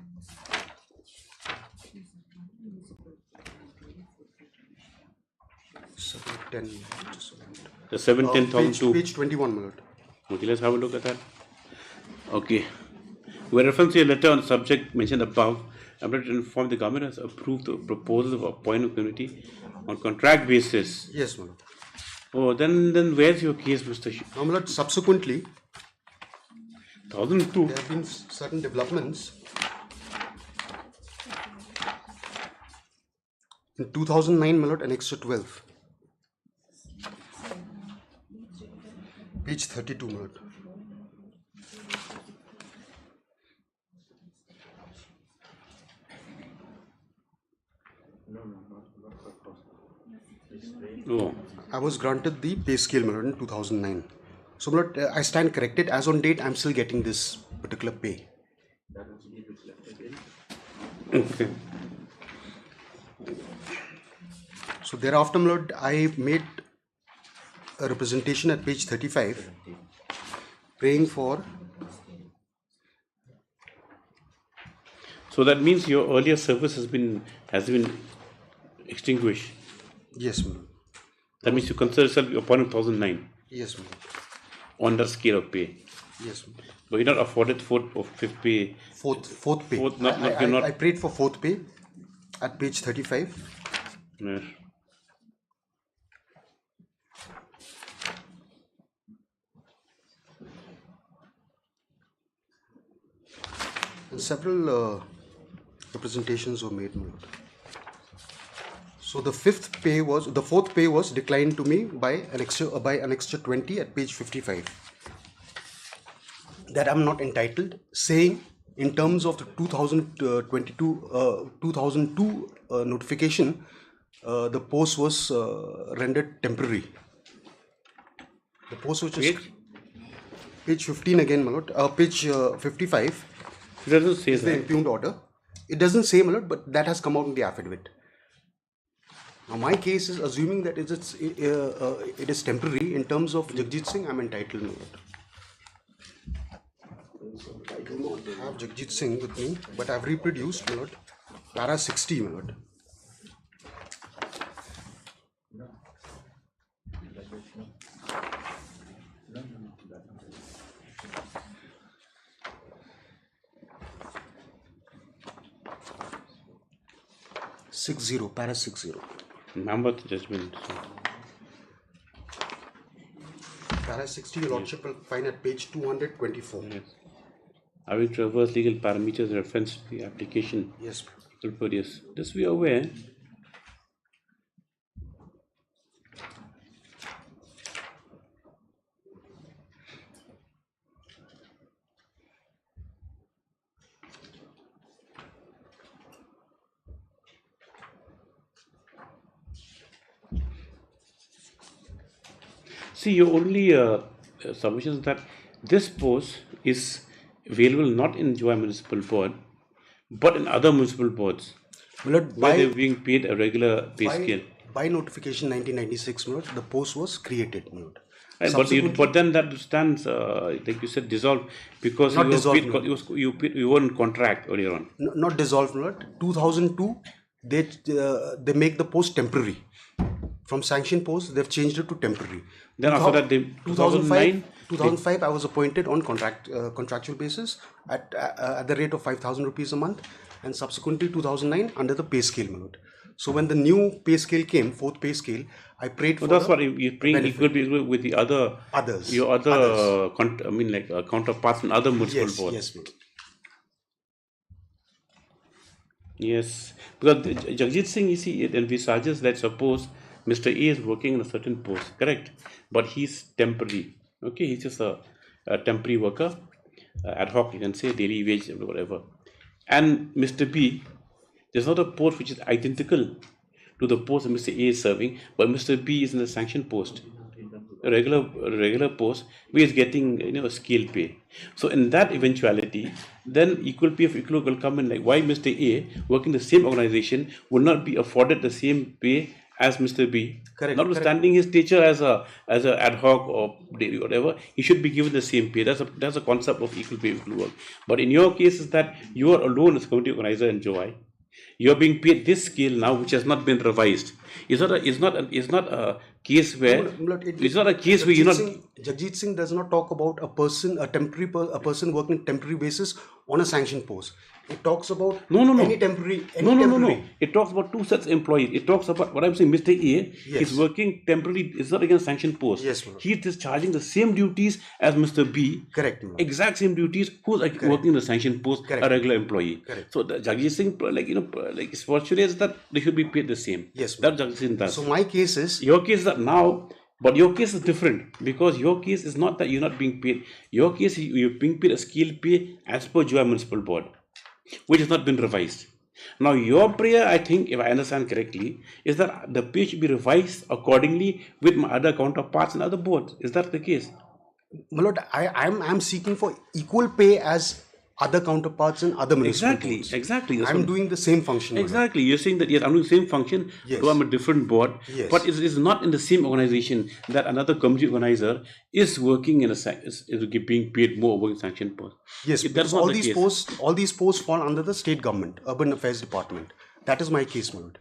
The 710,002. Page 21, my lord. Okay, let's have a look at that. Okay. With reference to your letter on the subject mentioned above, I'm going to inform the government has approved the proposal of appointment committee on contract basis. Yes, my lord. Oh, then where's your case, Mr. Now, my lord, subsequently, 2002. There have been certain developments. In 2009, my lord, Annexure 12. Page 32, my lord. Oh. I was granted the pay scale, my lord, in 2009. So, my lord, I stand corrected. As on date, I'm still getting this particular pay. Okay. So, thereafter, my lord, I made a representation at page 35, praying for. So that means your earlier service has been extinguished. Yes, ma'am. That means you consider yourself upon 2009. Yes, ma'am. On the scale of pay. Yes, ma'am. But you're not afforded fourth or fifth pay. Fourth pay. I prayed for fourth pay at page 35. Yes. And several representations were made, my lord. So the fourth pay was declined to me by annexure 20 at page 55. That I'm not entitled, saying in terms of the 2002 notification, the post was rendered temporary. The post which is page 15 again, my lord. Page 55. It doesn't say the impugned order. It doesn't say, my lord, but that has come out in the affidavit. Now my case is assuming that it is temporary. In terms of Jagjit Singh, I'm entitled, my lord. I do not have Jagjit Singh with me, but I've reproduced, my lord, para 60, my lord. Para 60. Remember the judgment. Para 60, your lordship will find at page 224. Yes. I will traverse legal parameters reference to the application. Yes. Yes. This we are aware. See, your only submission is that this post is available not in Joy Municipal Board, but in other municipal boards, where they're being paid a regular pay scale. By notification 1996, my lord, the post was created, my lord. But then that stands, like you said, dissolved because Not you, dissolved, were paid, you were in contract earlier on. Not dissolved, my lord. 2002, they make the post temporary. From sanction post, they've changed it to temporary. Then after that, 2005, I was appointed on contractual basis at the rate of 5,000 rupees a month, and subsequently 2009 under the pay scale, my lord. So when the new pay scale came, fourth pay scale, I prayed for. That's what you're praying equal with the others. Your other, counterparts in other municipal boards. Yes, my lord. Yes, because Jagjit Singh, you see, it envisages that suppose Mr. A is working in a certain post, correct? But he's temporary. Okay, he's just a temporary worker, ad hoc, you can say, daily wage, whatever. And Mr. B, there's not a post which is identical to the post that Mr. A is serving, but Mr. B is in a sanctioned post, a regular post, where he's getting a scale pay. So in that eventuality, then equal pay of equal will come in. Like why Mr. A working in the same organization would not be afforded the same pay as Mr. B. Correct. Notwithstanding his stature as a ad hoc or daily whatever, he should be given the same pay. That's a concept of equal pay, equal work. But in your case is that you are alone as community organizer in Joy. You are being paid this scale now, which has not been revised. It's not a case where you're not. Jagjit Singh does not talk about a person working temporary basis on a sanctioned post. It talks about any temporary. No. It talks about two sets of employees. It talks about what I'm saying. Mr. A is working temporarily. It's not against sanctioned post. Yes, he is discharging the same duties as Mr. B. Correct. Exact same duties. Who's working in the sanctioned post? A regular employee. Correct. So the Jagjit Singh, his fortune is that they should be paid the same. Yes. That Jagjit Singh does. So my case is your case is that now. But your case is different because your case is not that you're not being paid. Your case, you're being paid a scale pay as per Joy Municipal Board, which has not been revised. Now, your prayer, I think, if I understand correctly, is that the pay should be revised accordingly with my other counterparts in other boards. Is that the case? My lord, I'm seeking for equal pay as other counterparts in other municipal boards. Exactly. I'm doing the same function. Exactly. You're saying that, yes, I'm doing the same function, though I'm a different board, but it's not in the same organization that another community organizer is working is being paid more working sanction post. Yes, because all these posts fall under the state government, urban affairs department. That is my case, my lord.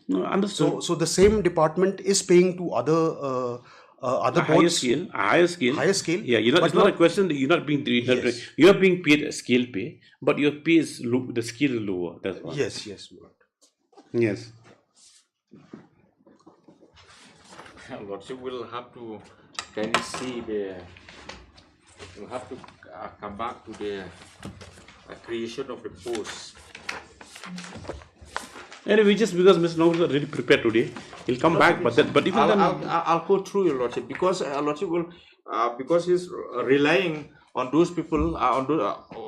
No, understood. So the same department is paying to other boards. Higher scale. Yeah, it's not a question that you're not being paid. You're being paid a scale pay, but your pay is the scale is lower. That's why. Yes, my lord. Yes. Lordship will have to kindly see we'll have to come back to the creation of the post. Anyway, just because Mr. Noble is really prepared today, he'll come back. But even I'll go through your lordship because lordship will because he's relying on those people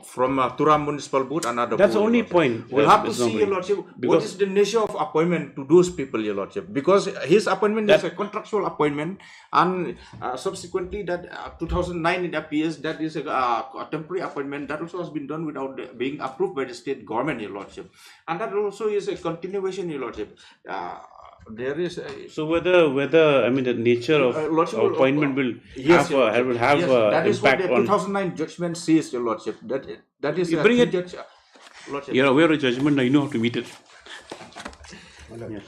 from Turam Municipal Board and other. That's the only lordship. point. We'll have to see, your lordship, what is the nature of appointment to those people, your lordship, because his appointment is a contractual appointment, and subsequently that 2009 it appears that is a temporary appointment that also has been done without being approved by the state government, your lordship, and that also is a continuation, your lordship. There is so whether I mean the nature of appointment will have that is what impact the 2009 judgment says, your lordship. That is you bring it. Lordship. You're aware of judgment now. You know how to meet it. Yes.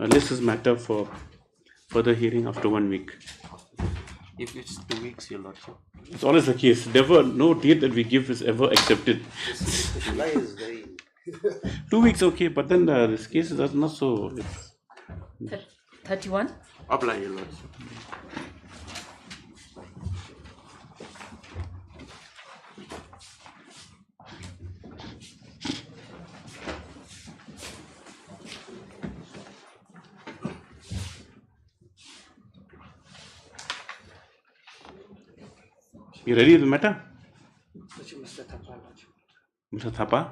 This is matter for further hearing after 1 week. If it's 2 weeks, your lordship. It's always the case. Never, no date that we give is ever accepted. July is very. 2 weeks, okay, but then this case is not so. 31? Apply, your lordship. You ready with the matter? Mr. Thapa?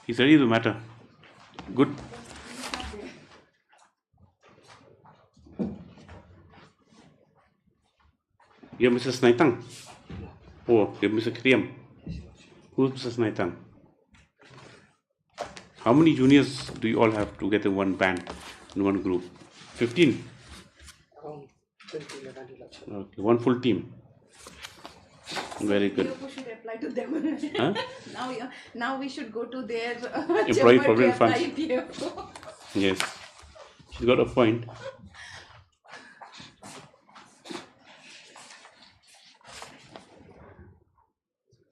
He's ready with the matter. Good. You're Mr. Snaitang? Oh, you're Mr. Kriam. Who's Mr. Snaitang? How many juniors do you all have together in one band, in one group? 15? 2011 election. Okay, one full team. Very good. You should apply to them. Huh? Now we should go to their Employee chamber to Provident apply Funds. PFO. Yes, she's got a point.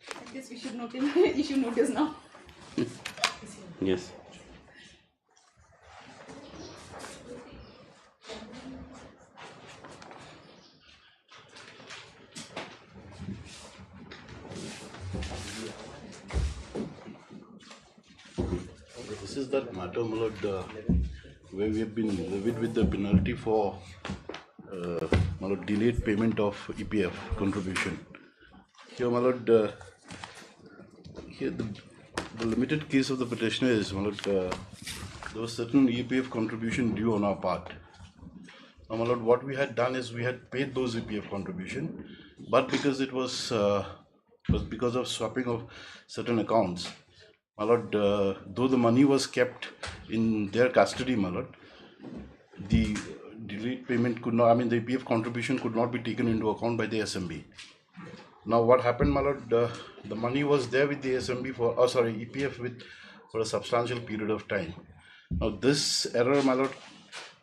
I guess we should issue notice now. Yes. This is that matter, my lord, where we have been levied with the penalty for my lord, delayed payment of EPF contribution. Here, my lord, here the limited case of the petitioner is, my lord, there was certain EPF contribution due on our part. Now, my lord, what we had done is we had paid those EPF contribution, but because it was because of swapping of certain accounts, my lord, though the money was kept in their custody, my lord, the delayed payment could not, I mean, the EPF contribution could not be taken into account by the SMB. Now, what happened, my lord, the money was there with the SMB for, EPF for a substantial period of time. Now, this error, my lord,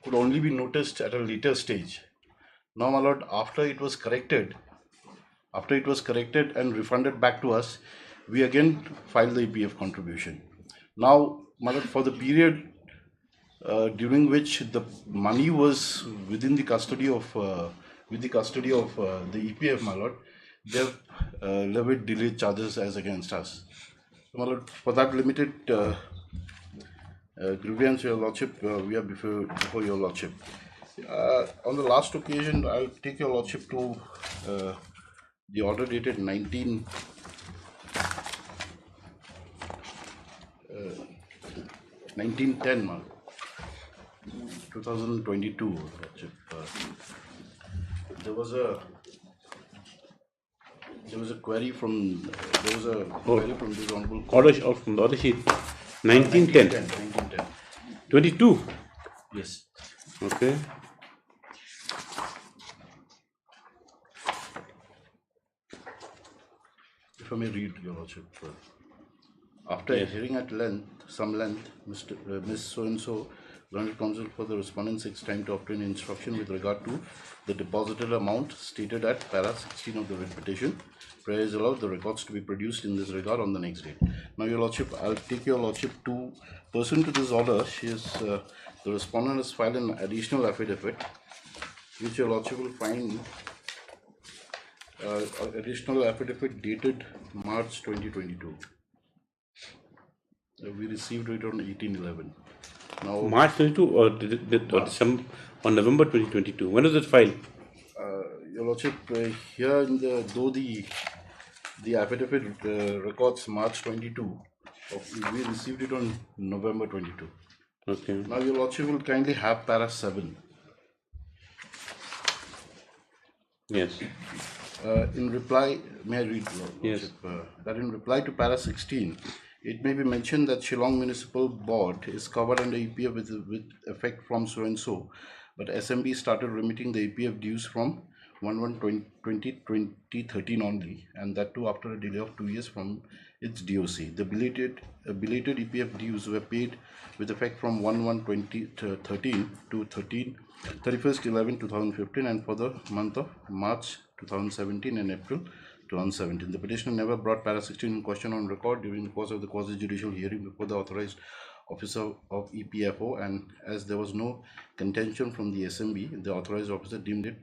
could only be noticed at a later stage. Now, my lord, after it was corrected and refunded back to us, we again filed the EPF contribution. Now, my lord, for the period during which the money was within the custody of the EPF, my lord, they have levied delayed charges as against us. So, my lord, for that limited grievance, your lordship, we are before your lordship. On the last occasion, I'll take your lordship to the order dated 1910, 2022. Lordship. There was a query from this honorable court. Order from the order sheet 1910. 22. Yes. Okay. If I may read, your lordship. After a hearing at some length, Ms. So-and-so, learned counsel for the respondent seeks time to obtain instruction with regard to the deposited amount stated at para 16 of the writ petition. Prayer is allowed the records to be produced in this regard on the next date. Now, your lordship, I'll take your lordship to pursuant to this order. She is the respondent has filed an additional affidavit, which your lordship will find additional affidavit dated March 2022. We received it on 18/11. Now, March 22 or December or November 2022. When was it filed? Your lordship, here in though the affidavit records March 22, we received it on November 22. Okay. Now, your lordship will kindly have para 7. Yes. In reply, may I read, lordship? Yes. That in reply to para 16, it may be mentioned that Shillong Municipal Board is covered under EPF with effect from so and so, but SMB started remitting the EPF dues from 1/1/2013 only, and that too after a delay of 2 years from its DOC. The belated EPF dues were paid with effect from 1/1/2013 to 31/11/2015, and for the month of March 2017 and April 2017. The petitioner never brought para 16 in question on record during the course of the quasi-judicial hearing before the authorized officer of EPFO, and as there was no contention from the SMB, the authorized officer deemed it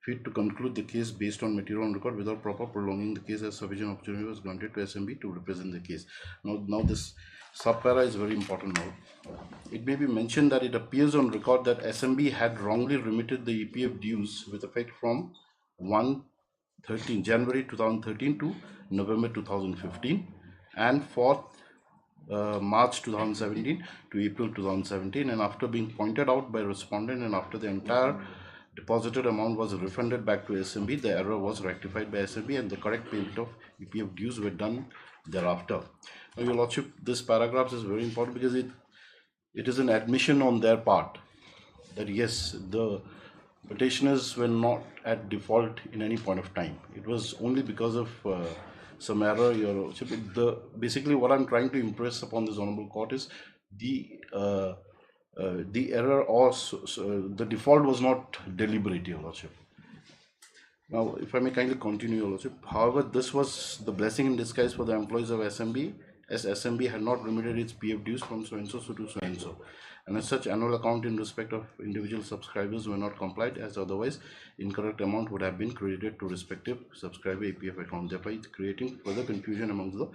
fit to conclude the case based on material on record without proper prolonging the case, as sufficient opportunity was granted to SMB to represent the case. Now this sub-para is very important now. It may be mentioned that it appears on record that SMB had wrongly remitted the EPF dues with effect from January 2013 to November 2015, and 4th March 2017 to April 2017, and after being pointed out by respondent and after the entire deposited amount was refunded back to SMB, the error was rectified by SMB and the correct payment of EPF dues were done thereafter. Now, your lordship, this paragraph is very important because it is an admission on their part that yes, the petitioners were not at default in any point of time. It was only because of some error. Basically, what I'm trying to impress upon this honorable court is the error or the default was not deliberate, Your Lordship. Now, if I may kindly continue, Your Lordship. However, this was the blessing in disguise for the employees of SMB, as SMB had not remitted its PF dues from so-and-so to so-and-so. And as such, annual account in respect of individual subscribers were not complied, as otherwise incorrect amount would have been credited to respective subscriber APF account, thereby creating further confusion amongst the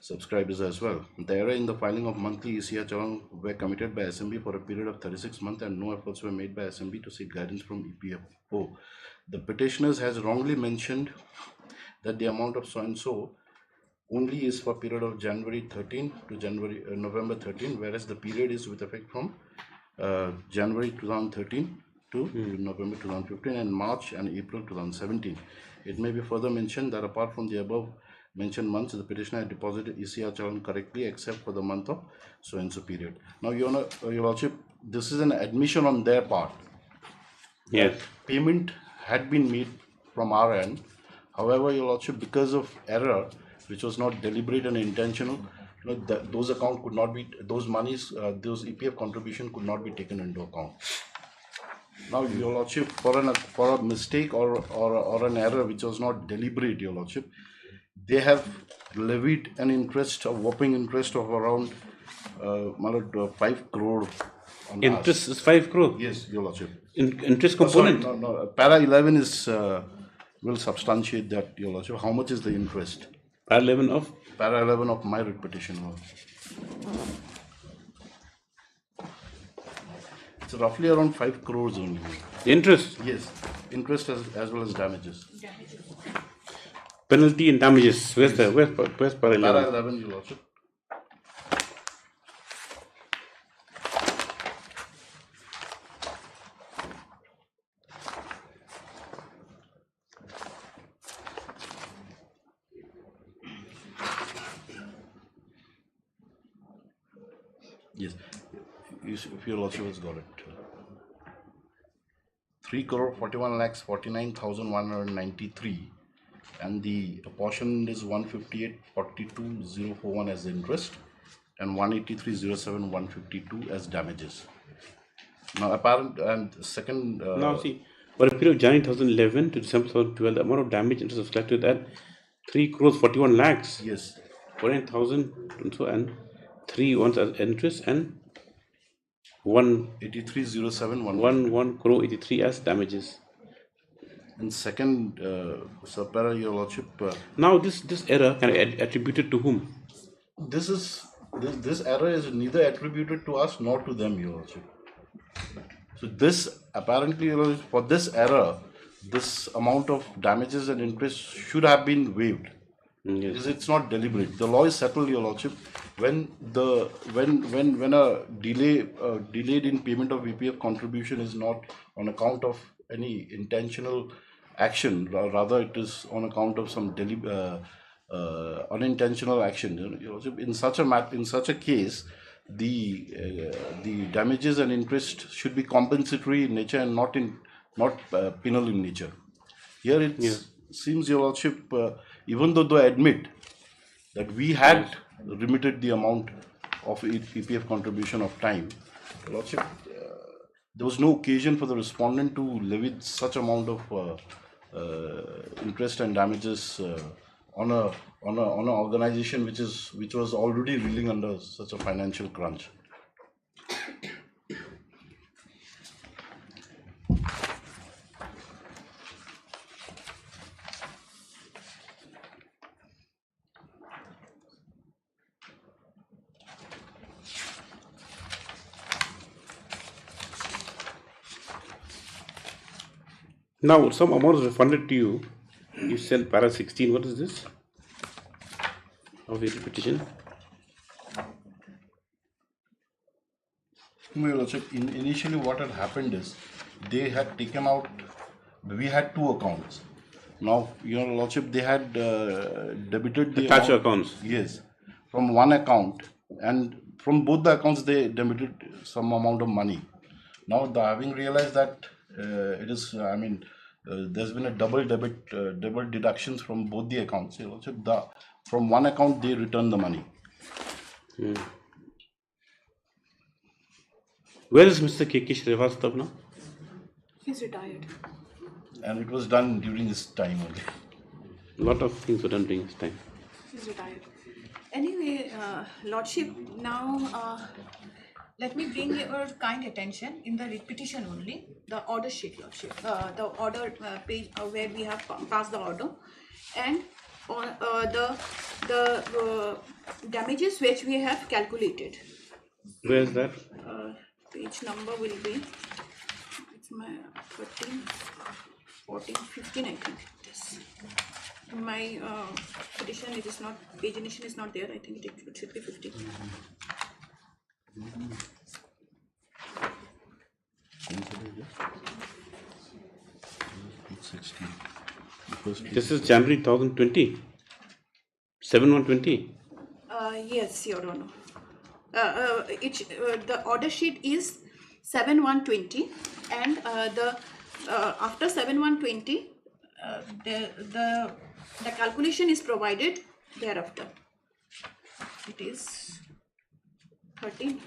subscribers as well. The error in the filing of monthly ECR challenge were committed by SMB for a period of 36 months, and no efforts were made by SMB to seek guidance from EPFO. The petitioners has wrongly mentioned that the amount of so-and-so only is for period of January 13 to November 13, whereas the period is with effect from January 2013 to November 2015 and March and April 2017. It may be further mentioned that apart from the above mentioned months, the petitioner had deposited ECR challenge correctly except for the month of so-and-so period. Now, Your Lordship, this is an admission on their part. Yes. Payment had been made from our end. However, Your Lordship, because of error, which was not deliberate and intentional, those account could not be, those monies, those EPF contribution could not be taken into account. Now, Your Lordship, for a mistake or an error which was not deliberate, Your Lordship, they have levied an interest, a whopping interest of around 5 crore. On Interest us. is 5 crore? Yes, Your Lordship. Interest component? Sorry, no. Para 11 is will substantiate that, Your Lordship. How much is the interest? Para 11 of? Para 11 of my writ petition. It's roughly around 5 crores only. Interest? Yes, interest as well as damages. Penalty and damages. Where's para 11? Para 11, Your Lordship. Yes, if Your Lordship has got it. 3 crore 41 lakhs 49,193, and the portion is 158,42,041 as interest and 183,07,152 as damages. Now, apparent and second. Now, see, for a period of January 2011 to December 2012, the amount of damage interest was collected at 3 crores 41 lakhs. Yes. 49,000 and so, and 3 ones as interest and 1 crore 83 as damages. And second, Sir Para, Your Lordship. Now this error can be attributed to whom? This error is neither attributed to us nor to them, Your Lordship. So this apparently, Your Lordship, for this error, this amount of damages and interest should have been waived. Yes. Because it's not deliberate. The law is settled, Your Lordship. When a delayed in payment of EPF contribution is not on account of any intentional action, rather it is on account of some unintentional action. Your Lordship, in such a case, the damages and interest should be compensatory in nature and not penal in nature. Here it seems, Your Lordship, even though I admit that we had remitted the amount of EPF contribution of time, Your Lordship, there was no occasion for the respondent to levy such amount of interest and damages on an organization which was already reeling under such a financial crunch. Now, some amount is refunded to you. You sent para 16. What is this? Of your petition? Your Lordship, initially what had happened is they had taken out, we had 2 accounts. Now, Your Lordship, they had debited the attached accounts. Yes, from one account, and from both the accounts they debited some amount of money. Now, having realized that it is, there's been a double deductions from both the accounts. Your Lordship, from one account they return the money. Where is Mr. K.K. Srivastav now? He's retired. And it was done during his time only. A lot of things were done during his time. He's retired. Anyway, Lordship, now let me bring your kind attention in the repetition only, the order sheet, Lordship, the order page where we have passed the order, and the damages which we have calculated. Where is that? Page number will be, it's my 13, 14, 15, I think it is. My petition, it is not, pagination is not there, I think it should be 15. This is January 2020. 7/1/20. Yes, Your Honor. The order sheet is 7/1/20, and after 7/1/20, the calculation is provided thereafter. It is 13,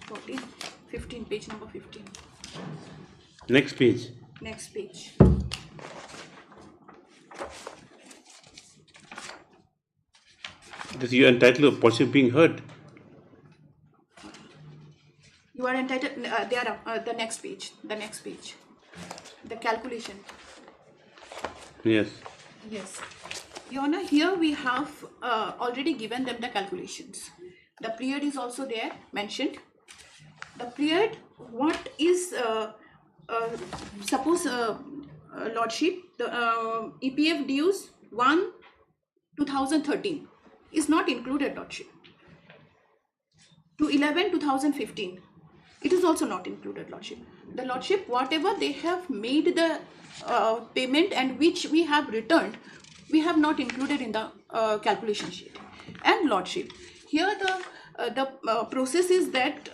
14, 15, page number 15. Next page. Next page. This you are entitled to possibly being heard. You are entitled, the next page, the calculation. Yes. Yes. Your Honor, here we have already given them the calculations. The period is also there mentioned. The period, what is, suppose, Lordship, the EPF dues 1/2013 is not included, Lordship. To 11/2015, it is also not included, Lordship. The Lordship, whatever they have made the payment and which we have returned, we have not included in the calculation sheet. And Lordship, here the process is that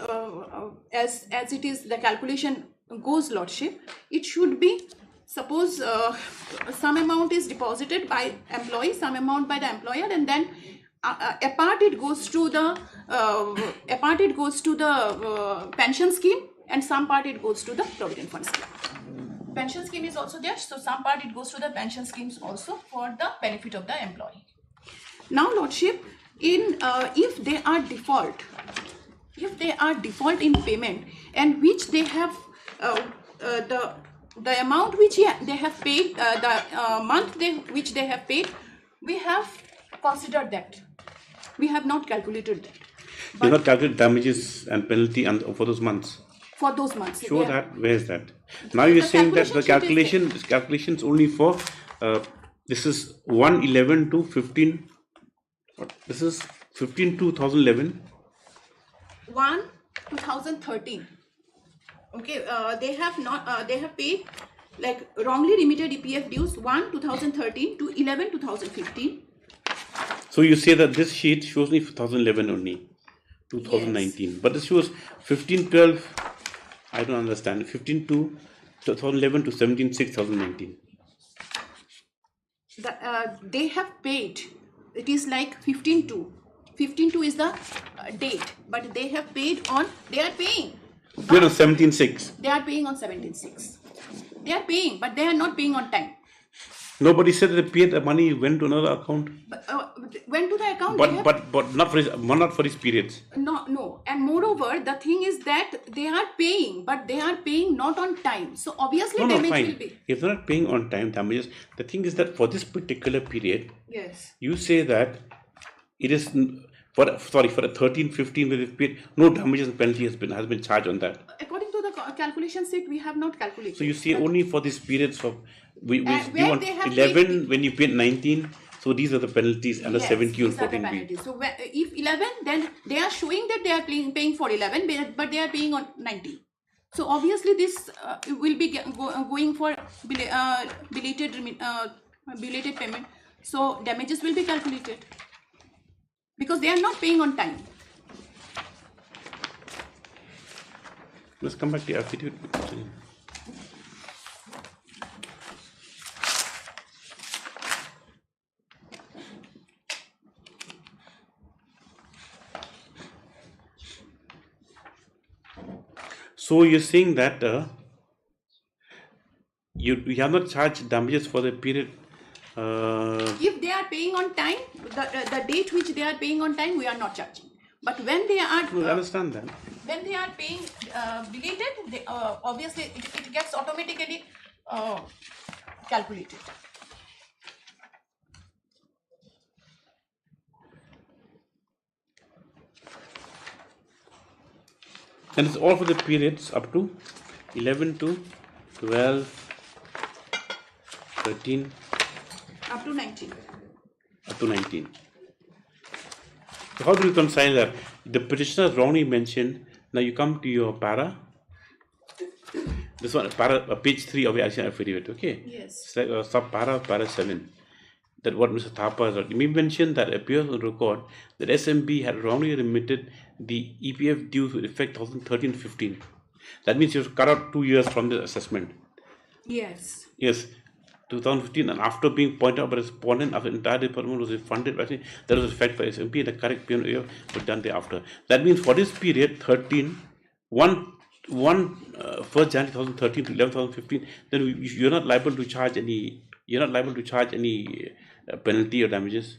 as it is the calculation goes, Lordship, it should be, suppose some amount is deposited by employee, some amount by the employer, and then a part it goes to the pension scheme, and some part it goes to the provident fund scheme. Pension scheme is also there, so some part it goes to the pension schemes also for the benefit of the employee. Now, Lordship, if they are default in payment, and which they have the amount which they have paid, the month which they have paid, we have considered that. We have not calculated that. You have not calculated damages and penalty for those months. For those months. Show that. Where is that? Now you're saying that the calculation is only for this is 1/11 to 15. What? This is 15/2011. 1/2013. Okay, they have not. They have paid like wrongly remitted EPF dues 1/2013 to 11/2015. So you say that this sheet shows me 2011 only, 2019, yes. But this shows 15/12. I don't understand. 15/2011 to 17/6, 2019. They have paid. It is like 15/2. 15/2 is the date, but they have paid on. They are paying. We're on 17/6. They are paying on 17/6. They are paying, but they are not paying on time. Nobody said that the money went to another account. Went to the account. But not for his periods. No. And moreover, the thing is that they are paying, but they are paying not on time. So obviously damage will be. If they're not paying on time, damages. The thing is that for this particular period, yes, you say that it is for a 13-15 where they've paid, no damages and penalty has been charged on that. According to the calculation sheet, we have not calculated. So you see only for these periods of we want 11 when you paid 19. So these are the penalties under 17 and 14B. So if 11, then they are showing that they are paying for 11, but they are paying on 19. So obviously this will be going for belated payment. So damages will be calculated because they are not paying on time. Let's come back to the affidavit. So you're saying that you have not charged damages for the period. If they are paying on time, the date which they are paying on time, we are not charging. But when they are I understand that. when they are paying belated, they, obviously it gets automatically calculated. And it's all for the periods up to 11 to 12, 13, Up to 19. up to 19. So how do you reconcile that? The petitioner wrongly mentioned, now you come to your para, this one, page 3 of the action affidavit, okay? Yes. It's like para 7. That what Mr. Thapa has he mentioned that appears on record that SMB had wrongly remitted the EPF dues with effect 2013-15. That means you have cut out 2 years from the assessment. Yes. Yes, 2015, and after being pointed out by the respondent, after the entire department was refunded, I think there was effect for SMP, and the correct payment year was done thereafter. That means for this period, 1st January 2013 to 2015, then you're not liable to charge any. You're not liable to charge any penalty or damages.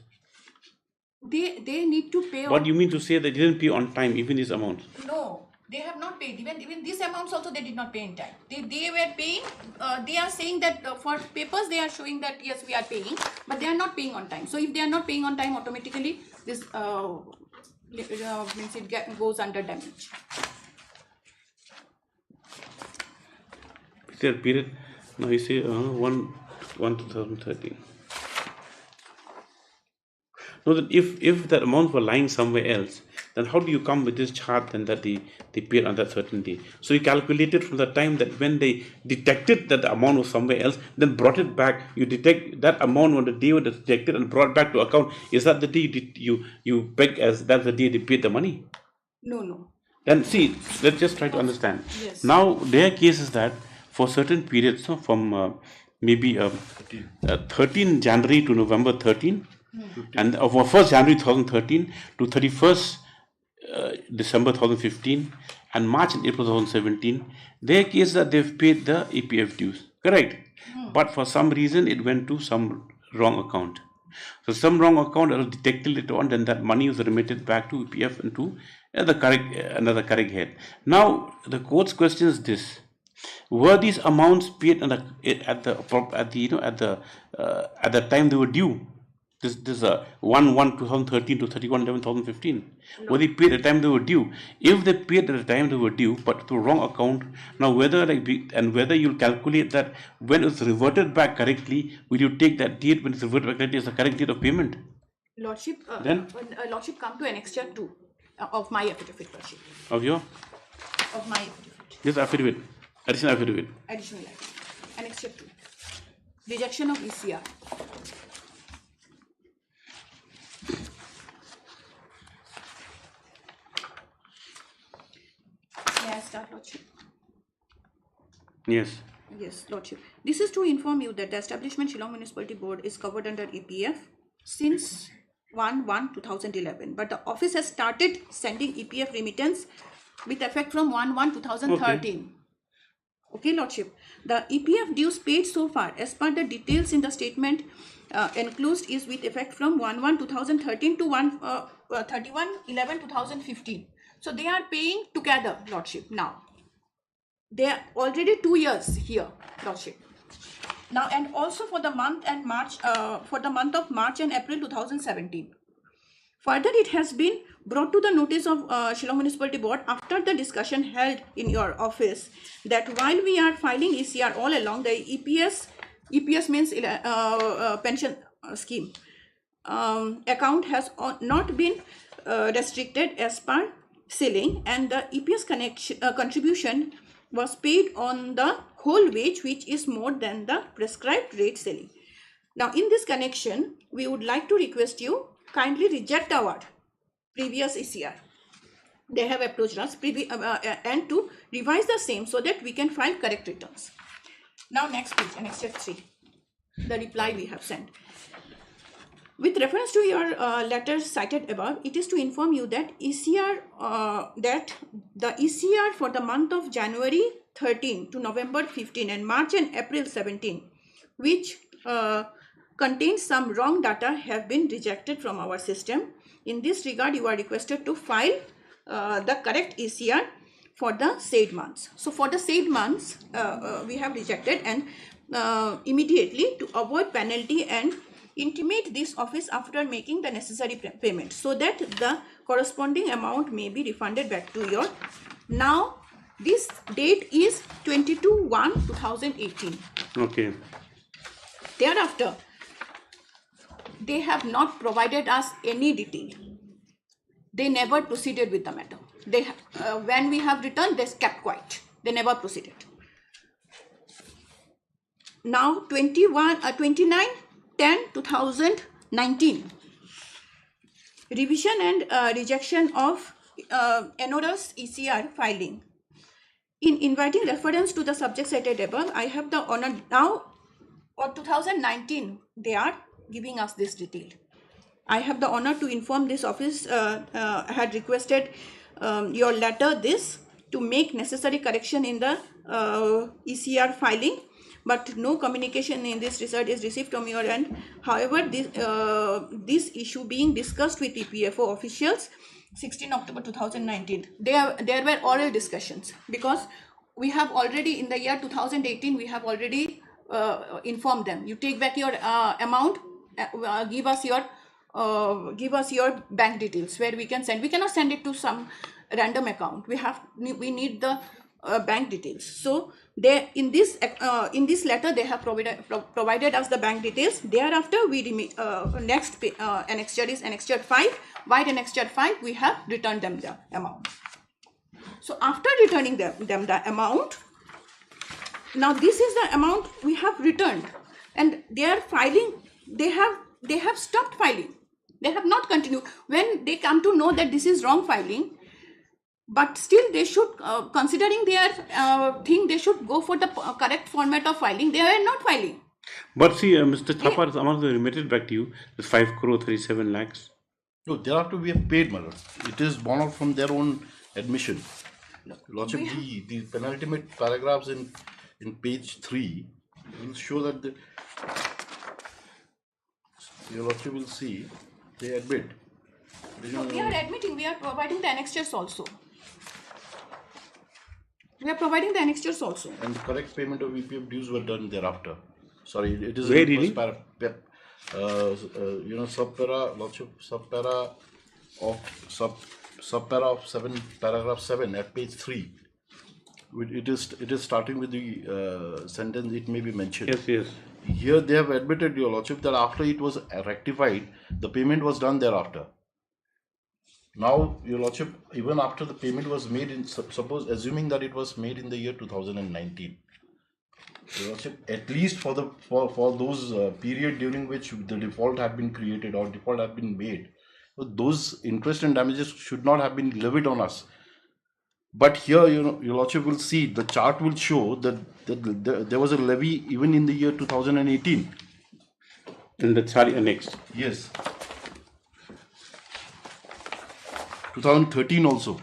They need to pay. What do you mean to say they didn't pay on time, even these amounts? No, they have not paid. Even these amounts also they did not pay in time. They were paying. They are saying that for papers they are showing that yes we are paying, but they are not paying on time. So if they are not paying on time, automatically this means it goes under damage. Is there a period? Now you say 1 2013. No, that if that amount were lying somewhere else, then how do you come with this chart then that they paid on that certain day? So you calculated from the time that when they detected that the amount was somewhere else, then brought it back. You detect that amount on the day when it's detected and brought back to account. Is that the day you peg as that's the day they paid the money? No. Then see, let's just try to understand. Yes. Now their case is that for certain periods, so from maybe 13 January to November 13, and for 1st January 2013 to 31st December 2015, and March and April 2017, their case that they've paid the EPF dues, correct? But for some reason it went to some wrong account. So some wrong account was detected later on, then that money was remitted back to EPF and to another correct head. Now the court's question is this: were these amounts paid at the time they were due? This 1/1/2013 to 31/11/2015. Were they paid at the time they were due? If they paid at the time they were due, but to the wrong account, now whether you'll calculate that when it's reverted back correctly, will you take that date when it's reverted back correctly as the correct date of payment? Lordship, Then? Lordship, come to Annexure 2 of my affidavit, Lordship. Of your? Of my affidavit. This affidavit, additional affidavit. Additional affidavit. Annexure 2. Rejection of ECR. May I start, Lordship? Yes. Yes, Lordship. This is to inform you that the establishment Shillong Municipality Board is covered under EPF since 1/1/2011, but the office has started sending EPF remittance with effect from 1/1/2013. Okay, Lordship. The EPF dues paid so far, as per the details in the statement enclosed, is with effect from 1/1/2013 to 31/11/2015. So they are paying together, Lordship, now. They are already 2 years here, Lordship. Now, and also for the month and month of March and April 2017. Further, it has been brought to the notice of Shillong Municipality Board after the discussion held in your office that while we are filing ECR all along, the EPS means pension scheme account has not been restricted as per ceiling, and the EPS contribution was paid on the whole wage, which is more than the prescribed rate ceiling. Now, in this connection, we would like to request you kindly reject our previous ECR. They have approached us and to revise the same so that we can file correct returns. Now, next page, Annexure 3, the reply we have sent. With reference to your letter cited above, it is to inform you that that the ECR for the month of January 13 to November 15 and March and April 17, which contains some wrong data, have been rejected from our system. In this regard, you are requested to file the correct ECR for the said months. So for the said months, we have rejected, and immediately to avoid penalty and intimate this office after making the necessary payment, so that the corresponding amount may be refunded back to your. Now this date is 22/1/2018. Okay. Thereafter, they have not provided us any detail. They never proceeded with the matter. They when we have returned, they kept quiet. They never proceeded. Now 29/10/2019, revision and rejection of onerous ECR filing. In inviting reference to the subject cited above, I have the honor now, or 2019, they are giving us this detail. I have the honor to inform this office had requested your letter this to make necessary correction in the ECR filing, but no communication in this regard is received from your end. However, this issue being discussed with EPFO officials 16 October 2019. There were oral discussions, because we have already in the year 2018 we have already informed them. You take back your amount, give us your bank details where we can send. We cannot send it to some random account. We need the bank details. So they in this letter they have provided us the bank details. Thereafter, we next annexure is annexure 5. By annexure 5, we have returned them the amount. So after returning them the amount, now this is the amount we have returned, and they are filing. They have stopped filing. They have not continued. When they come to know that this is wrong filing, but still they should, considering their thing, they should go for the correct format of filing. They are not filing. But see, Mr. Thapar's amount remitted back to you is 5 crore 37 lakhs. No, thereafter we have paid, my lord. It is borne out from their own admission. Lordship, the penultimate paragraphs in page 3 will show that your lordship will see they admit. No, we are admitting. We are providing the annexures also. We are providing the annexures also. And the correct payment of EPF dues were done thereafter. Sorry, it is where in the really? Subpara, lordship, subpara of 7, paragraph 7 at page 3. It is starting with the sentence. It may be mentioned. Yes, yes. Here they have admitted, your lordship, that after it was rectified, the payment was done thereafter. Now, your lordship, even after the payment was made in, suppose assuming that it was made in the year 2019, your lordship, at least for those period during which the default had been created or default had been made, those interest and damages should not have been levied on us. But here, your lordship will see, the chart will show that there was a levy even in the year 2018. And the chart annexed. Yes. 2013 also.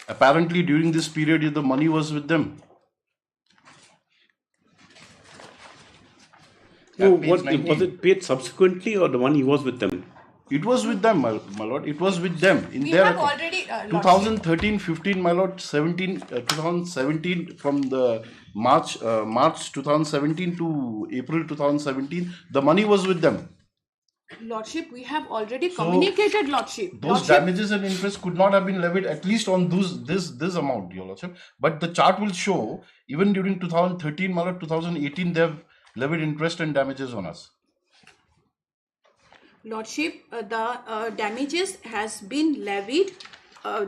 Apparently, during this period, the money was with them. No, was it paid subsequently, or the money was with them? It was with them, my lord. It was with them. We have already 2013, 15, my lord, 2017 from the March 2017 to April 2017, the money was with them. Lordship, we have already communicated, Lordship. Those damages and interest could not have been levied at least on this amount, your lordship. But the chart will show even during 2013, my lord, 2018, they have levied interest and damages on us. Lordship, the damages has been levied.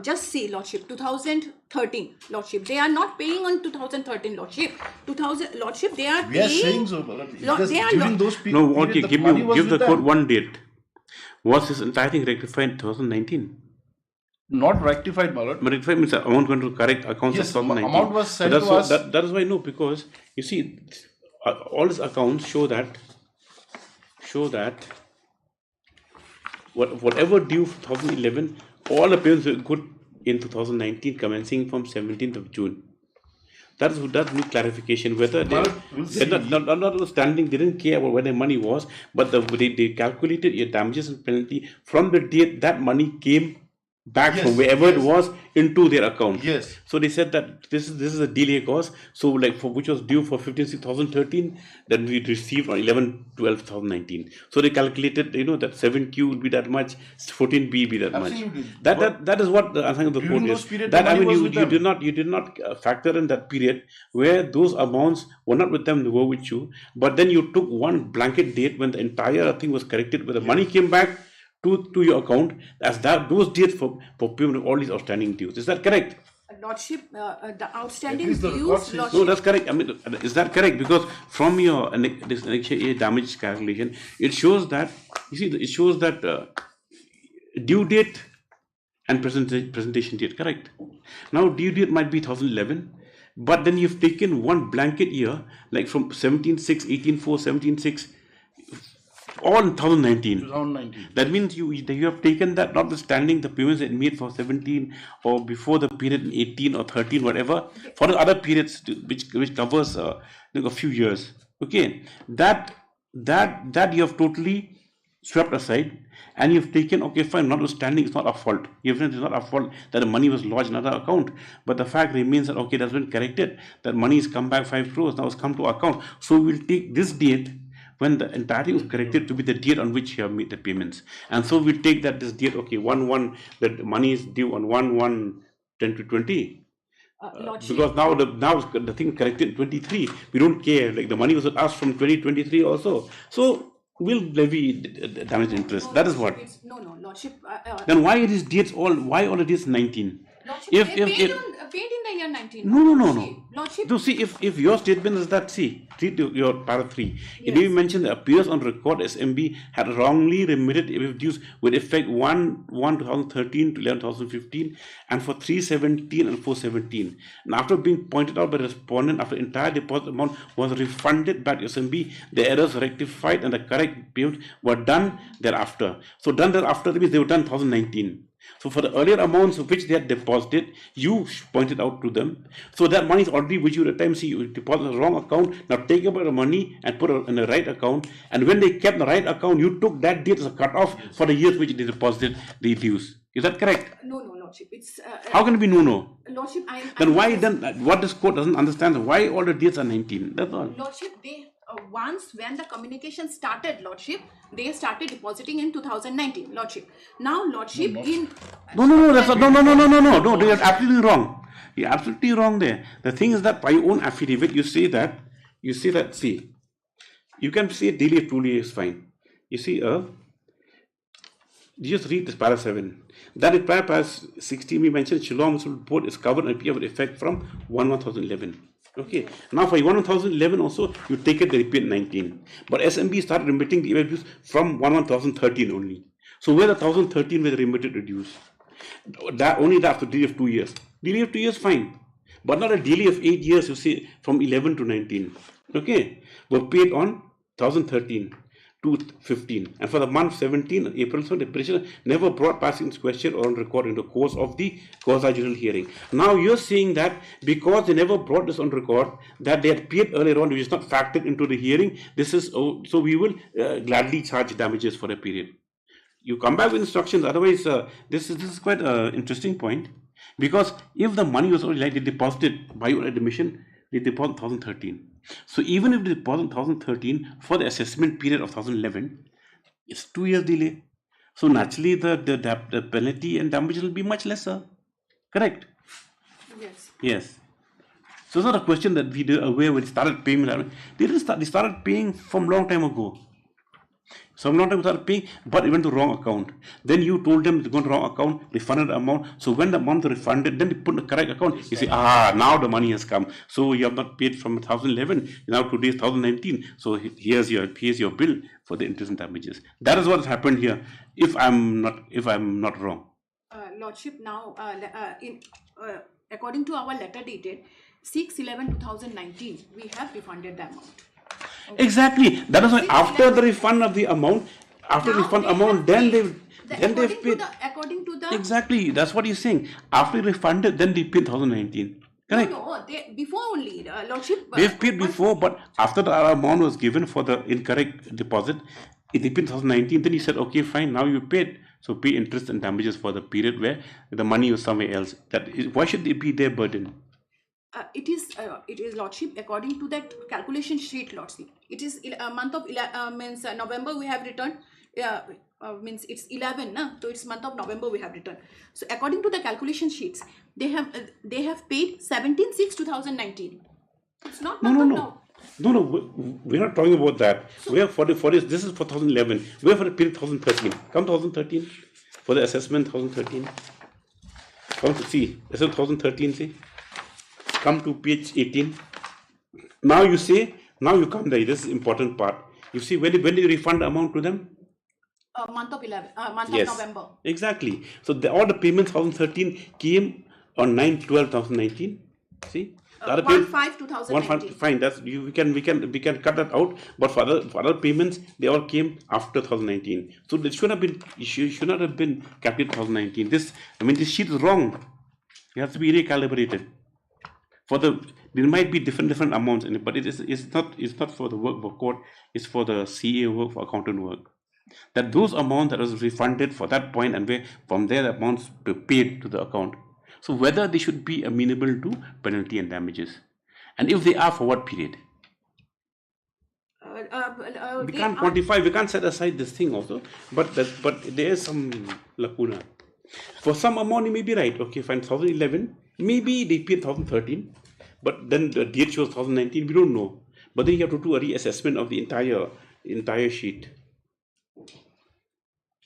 Just see, Lordship, 2013, Lordship. They are not paying on 2013, Lordship. Lordship, they are paying. We are saying so, because during those No, okay, give the court one date. Was this entire thing rectified in 2019? Not rectified, my lord. But rectified means amount going to correct accounts Yes, of 2019. amount was sent to us. That is why I know, because you see, all these accounts show that whatever due for 2011, all the payments were good in 2019, commencing from 17th of June. That's need clarification whether notwithstanding they didn't care about where the money was, but they calculated your damages and penalty from the date that money came back from wherever it was into their account. Yes. So they said that this is a delay cause. So like for which was due for 15/6/2013, then we received on 11/12/2019. So they calculated, that 7Q would be that much, 14B be that Absolutely. much. That is what the answer of the During court those is. period, That the I money mean was you with them. did not factor in that period where those amounts were not with them, they were with you. But then you took one blanket date when the entire thing was corrected, where the money came back to your account as those dates for payment of all these outstanding dues. Is that correct? Lordship, the outstanding At least the dues, record says- Lordship. No, that's correct. I mean, is that correct? Because from your this Annexure A damage calculation, it shows that it shows that due date and presentation date. Correct. Now due date might be 2011, but then you've taken one blanket year, like from 17/6, 18/4, 17/6. All in 2019. 2019. That means you have taken that, notwithstanding the payments that made for 17 or before the period in 18 or 13, whatever, for the other periods which covers a few years. Okay, that you have totally swept aside, and you've taken, okay, fine, notwithstanding it's not our fault. Even if it's not our fault that the money was lodged in another account, but the fact remains that, okay, that's been corrected, that money has come back 5 crores, now it's come to our account. So we'll take this date when the entirety was corrected to be the date on which you have made the payments. And so we take that this date, okay, 1/1, that money is due on 1/1/2020. Because now the thing corrected in 23. We don't care, like the money was with us from 2023 also. So we'll levy damage interest. That is what. No, Lordship. Then why these dates why all of this 19? Lordship, paid in the year 19. No. Lordship. So see, if your statement is that, read your para 3. It may mention that appears on record SMB had wrongly remitted dues with effect 1/1/2013 to 11/2015 and for 3/17 and 4/17. And after being pointed out by the respondent, after entire deposit amount was refunded back to SMB, the errors rectified and the correct payments were done thereafter. So done thereafter means they were done 2019. So for the earlier amounts which they had deposited, you pointed out to them. So that money is already with you at the time. See, you deposited the wrong account. Now take about the money and put it in the right account. And when they kept the right account, you took that date as a cutoff for the years which they deposited the dues. Is that correct? No, Lordship. It's how can it be no? Lordship, Then why what this court doesn't understand is why all the dates are 19. That's all. Lordship, they once when the communication started, Lordship, they started depositing in 2019, Lordship. Now, Lordship, No, that's no, you're absolutely wrong. You're absolutely wrong there. The thing is that by your own affidavit, you say that, see, you can say delay truly is fine. You see, you just read this para 7. That in para 16, we mentioned Shillong Municipal Board is covered and appear with effect from 1/1/2011. Okay, now for 1/1/2011 also, you take it the repeat 19. But SMB started remitting the dues from 1/1/2013 only. So where the 2013 were remitted to dues? That only after delay of 2 years. Delay of 2 years, fine. But not a delay of 8 years, you see, from 11 to 19. Okay, were paid on 2013 to 15. And for the month 17, April, so the petitioner never brought passing question or on record in the course of the quasi-judicial hearing. Now you're saying that because they never brought this on record, that they had paid earlier on, which is not factored into the hearing, this is, so we will gladly charge damages for a period. You come back with instructions, otherwise this is quite an interesting point, because if the money was already like they deposited by your admission, they deposited 2013. So even if they deposited 2013 for the assessment period of 2011, it's 2 years delay. So naturally the penalty and damage will be much lesser. Correct? Yes. Yes. So it's not a question that we were aware when they started paying. They didn't start, they started paying from long time ago. Some long time started paying, but it went to wrong account. Then you told them to go to wrong account, refunded the amount. So when the amount is refunded, then they put the correct account. You say, now the money has come. So you have not paid from 2011. Now today is 2019. So here's your bill for the interest and damages. That is what has happened here. If I'm not wrong. Lordship, now according to our letter dated 6/11/2019, we have refunded the amount. Exactly. That is why after the refund of the amount, After Now refund they amount, have then paid. they've paid. According to the Exactly, that's what he's saying. After refunded, then they paid 2019. Correct. no, they before only Lordship. They've paid before, but after the amount was given for the incorrect deposit, it paid 2019. Then he said, okay, fine, now you paid, so pay interest and damages for the period where the money was somewhere else. Why should it be their burden? It is Lordship according to that calculation sheet, Lordship. It is a month of means November we have returned. Means it's 11, na? So it's month of November we have returned. So according to the calculation sheets, they have paid 17/6/2019. It's not month of now. No, we're not talking about that. We have for this. This is for 2011. We have for the period 2013. Come 2013 for the assessment 2013. Come to see. This is 2013. See. Come to page 18. Now you say. Now you come there. This is important part. You see when did you refund the amount to them? Month of 11. Month Yes. of November. Exactly. So all the payments 2013 came on 9/12/2019. See. The other 1/5/2019. Fine. That's we can cut that out. But for other payments, they all came after 2019. So it should not have been calculated 2019. This sheet is wrong. It has to be recalibrated. There might be different amounts in it, but it's not for the work for court. It's for the CA work, for accountant work. That those amounts that was refunded for that point, and where from there the amounts were paid to the account. So whether they should be amenable to penalty and damages, and if they are, for what period? We can't quantify. We can't set aside this thing also. But there is some lacuna. For some amount, you may be right. Okay, fine. 2011, maybe they paid 2013, but then the date shows 2019. We don't know. But then you have to do a reassessment of the entire sheet.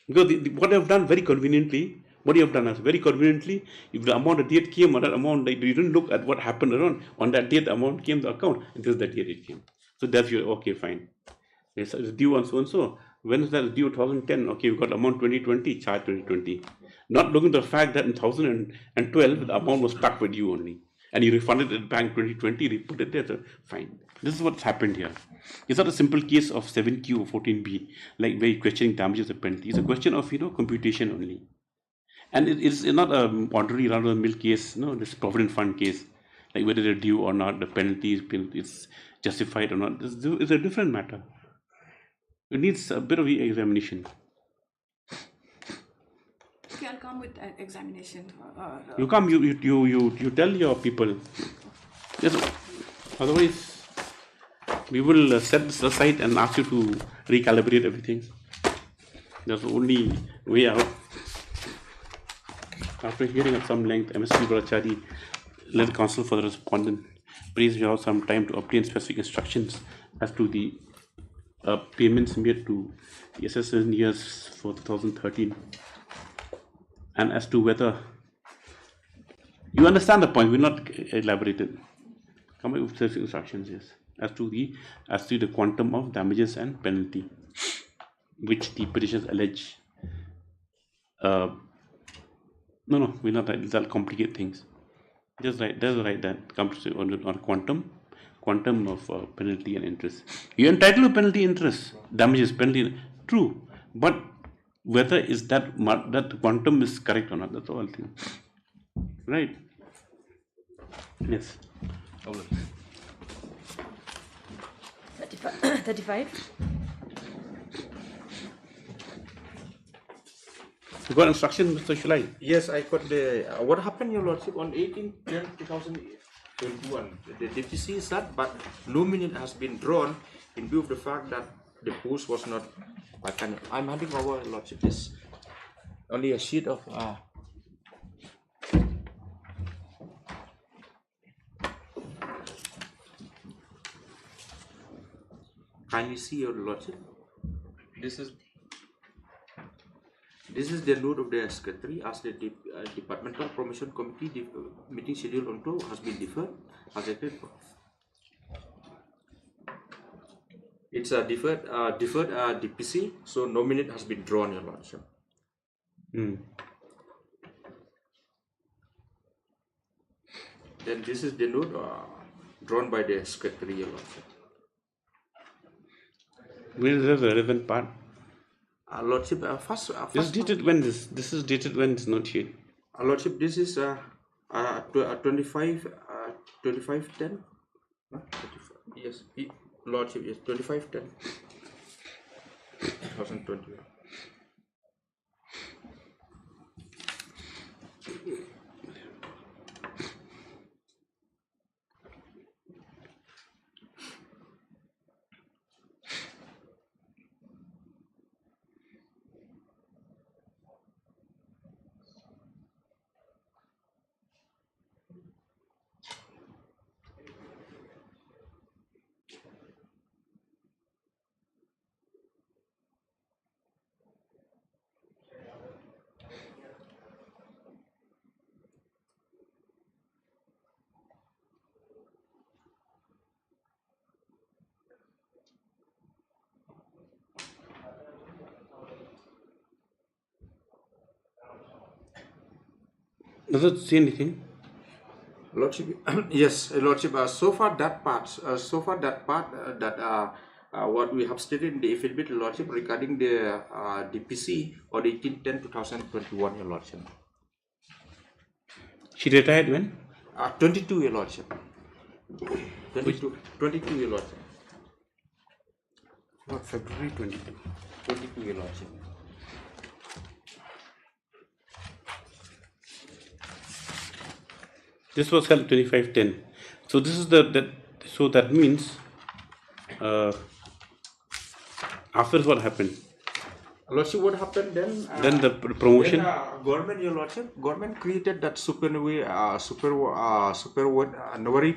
Because what they have done very conveniently. What you have done is very conveniently, if the amount of date came on that amount, you didn't look at what happened around. On that date, the amount came to the account, and this is the date it came. So that's your, okay, fine. It's due on so and so. When is that due? 2010. Okay, we got amount 2020, charge 2020. Not looking at the fact that in 2012, the amount was stuck with you only. And you refunded it back 2020, you put it there, so fine. This is what's happened here. It's not a simple case of 7Q or 14B, like where you're questioning damages or penalty. It's a question of, computation only. And it's not a ordinary run-of-the-mill case, this provident fund case, like whether they're due or not, the penalty is justified or not. It's a different matter. It needs a bit of examination. Okay, I'll come with an examination. You come, you tell your people. Yes, otherwise, we will set this aside and ask you to recalibrate everything. That's the only way out. After hearing at some length, MSP Brachari led counsel for the respondent prays you have some time to obtain specific instructions as to the payments made to the assessors years for 2013, and as to whether you understand the point. We're not elaborated. Come up with specific instructions, yes, as to the quantum of damages and penalty which the petitions allege. No, we're not right. That'll complicate things. Just right, that comes on quantum of penalty and interest. You're entitled to penalty, interest, damages, penalty. True, but whether is that quantum is correct or not, that's all thing. Right? Yes. 35. You got instruction, Mr. Shulai? Yes, I got the. What happened, Your Lordship, on 18/10/2021? The DPC is that, but no minute has been drawn in view of the fact that the post was not vacant. I'm handing over, Your Lordship, this only a sheet of. Kindly see, Your Lordship. This is the note of the secretary as the departmental promotion committee meeting schedule on 2 has been deferred as a it's a deferred DPC, so no minute has been drawn, Your Lordship. Then this is the note drawn by the secretary, Your Lordship. Where is the relevant part? Lordship, This is dated when this is dated when it's not yet. Lordship, this is 2510. Yes, Lordship, yes, 2510. 2020. Does it say anything? Lordship, yes, Lordship. So far that part, what we have stated in the affidavit, Lordship, regarding the DPC on 18/10/2021, Your Lordship. She retired when? 22, Your Lordship. 22, Your Lordship. Not February 22. 22, Your Lordship. This was held 2510. So this is so that means after what happened? Lordship, what happened then? Then the promotion. Then, government, Your Lordship, government created that supernumerary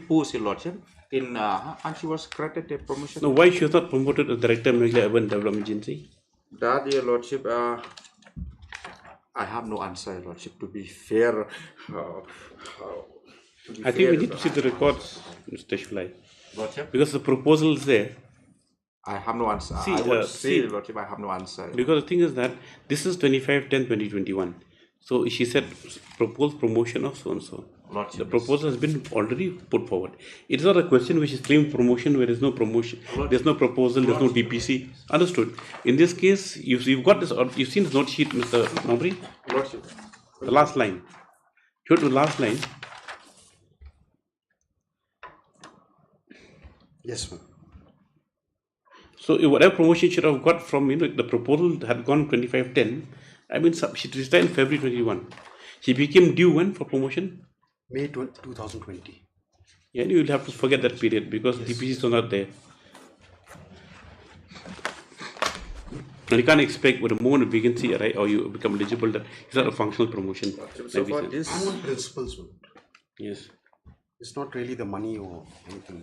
post, Your Lordship, in and she was granted a promotion. No, why she was not promoted as Director of Meghalaya Urban Development Agency? That, Your Lordship, I have no answer, Your Lordship. To be fair, I think we need to see the records, Mr. Shulai. Lordship? Because the proposal is there. I have no answer. See, I would say, see, Lordship, I have no answer. Because the thing is that this is 25/10/2021. So she said proposed promotion of so and so. The proposal has been already put forward. It is not a question which is claimed promotion where there is no promotion, there is no proposal, there is no DPC. Understood. In this case, you've got this. You've seen this note sheet, Mr. Mabri. Lordship. The last line. Go to the last line. Yes, ma'am. So whatever promotion she should have got from the proposal had gone 2510. I mean, she resigned in February 21. She became due when for promotion? May 2020. Yeah, you will have to forget that period because DPCs are not there. And you can't expect with a moment of vacancy, right, or you become eligible that it's not a functional promotion. So for this, I want principles. Yes. It's not really the money or anything.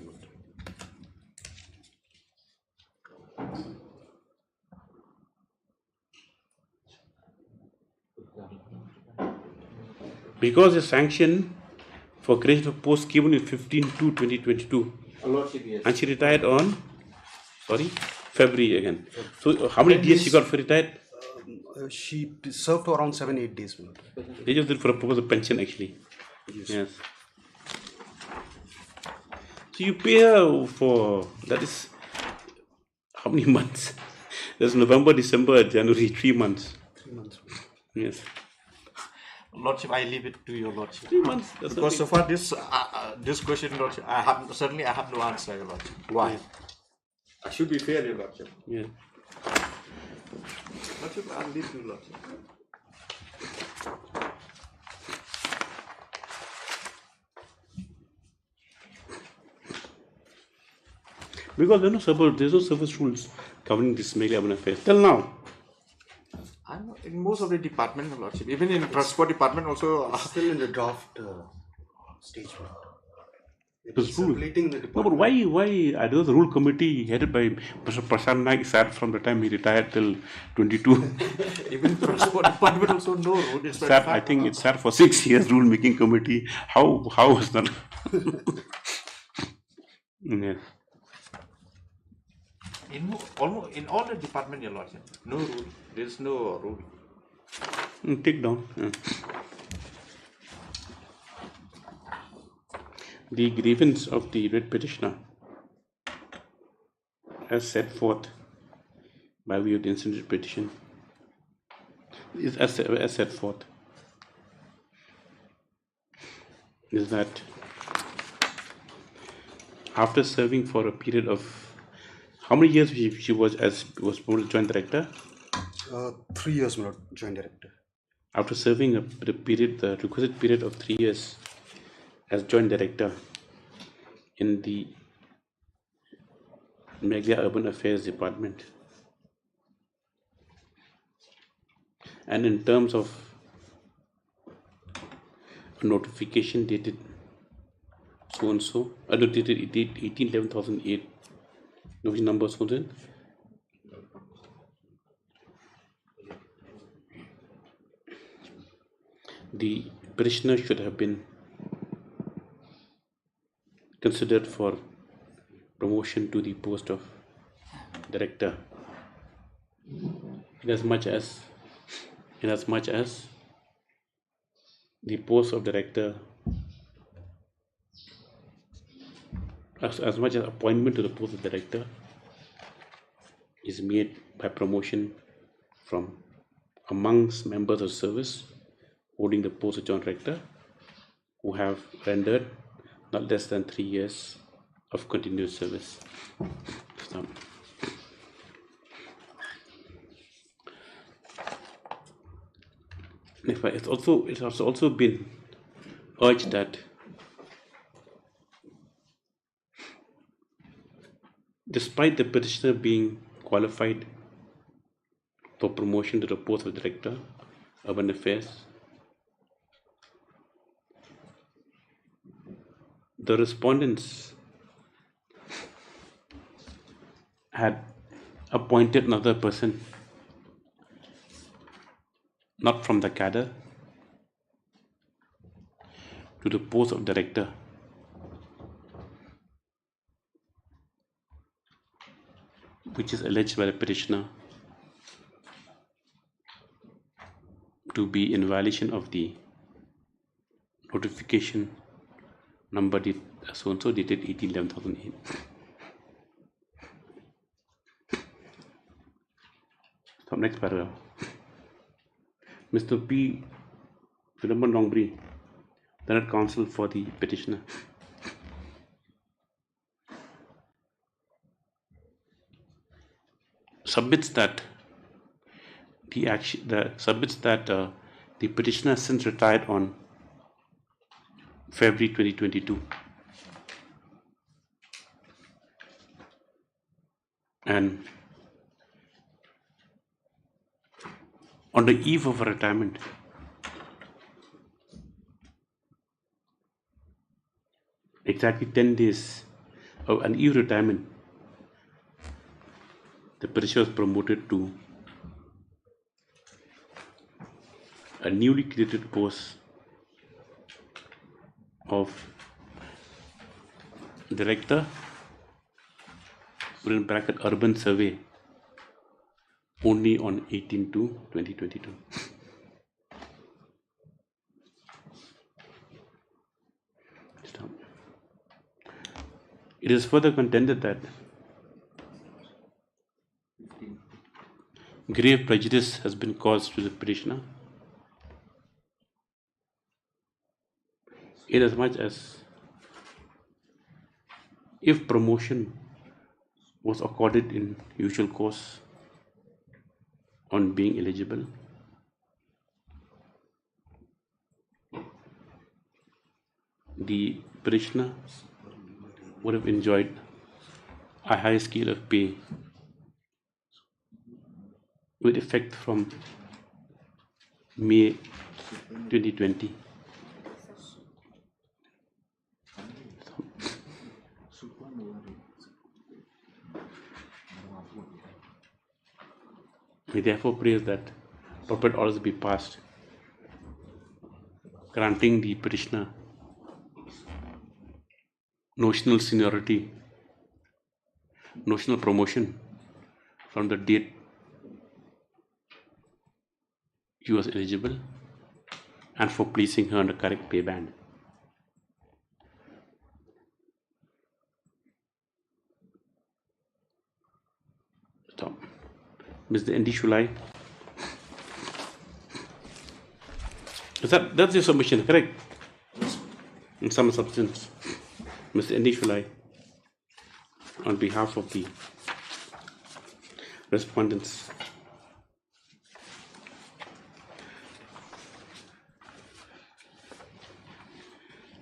Because the sanction for creation of post given in 15/2/2022, and she retired on, February again. So how many days she got for retired? She served for around 7-8 days. They just did for a purpose of pension actually. Yes. So you pay her for, that is, how many months? There's November, December, January, 3 months. 3 months. Yes. Lordship, I leave it to your Lordship. 3 months. Because so far this question, Lordship, I have no answer, your Lordship. Why? I should be fair, your Lordship. Yeah. Lordship, I'll leave you, Lordship. Because there's no service rules governing this Meghalaya affairs till now. I'm not in most of the department, your Lordship. Even in transport department also. Still in the draft stage. It's rule. No, but why? There was a rule committee headed by Mr. Prashant Naik sat from the time he retired till 22. Even transport department also no rule. Sat, I think it sat for 6 years. Rule making committee. How was that? Yes. In all the department, your Lordship, no rule. There is no rule. Take down. Yeah. The grievance of the writ petitioner, as set forth by way of the incident petition, is as set forth is that after serving for a period of how many years she was promoted joint director? 3 years, my lord, joint director. After serving the requisite period of 3 years as joint director in the Meghalaya Urban Affairs Department, and in terms of a notification dated so and so, dated 18/11/2008, which number so then? The petitioner should have been considered for promotion to the post of director, inasmuch as the post of director, as much as appointment to the post of director is made by promotion from amongst members of service holding the post of joint director who have rendered not less than 3 years of continuous service. So, it has also been urged that despite the petitioner being qualified for promotion to the post of director, urban affairs, the respondents had appointed another person, not from the cadre, to the post of director, which is alleged by the petitioner to be in violation of the notification number so and so dated 18/11/2008. So next paragraph. Mr. P. Philemon Longbury, Learned Counsel for the petitioner, submits that the petitioner has since retired on February 2022, and on the eve of her retirement, exactly 10 days of an eve retirement, the petitioner was promoted to a newly created post of director within bracket urban survey only on 18/2/2022. It is further contended that grave prejudice has been caused to the petitioner, inasmuch as if promotion was accorded in usual course on being eligible, the petitioner would have enjoyed a high scale of pay with effect from May 2020. We therefore pray that appropriate orders be passed, granting the petitioner notional seniority, notional promotion from the date he was eligible, and for placing her on the correct pay band. Stop. Mr. N.D. Shulai, That's your submission, correct? In some substance, Mr. Indishulai, on behalf of the respondents.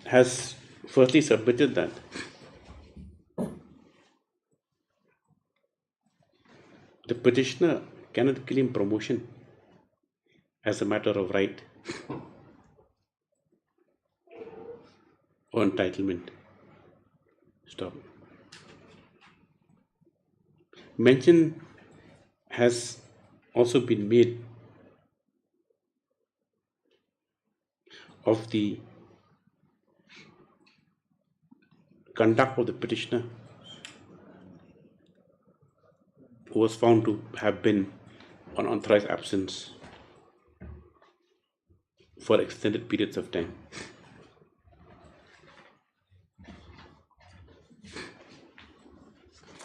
Has firstly submitted that the petitioner cannot claim promotion as a matter of right or entitlement. Stop. Mention has also been made of the conduct of the petitioner, who was found to have been on unauthorized absence for extended periods of time.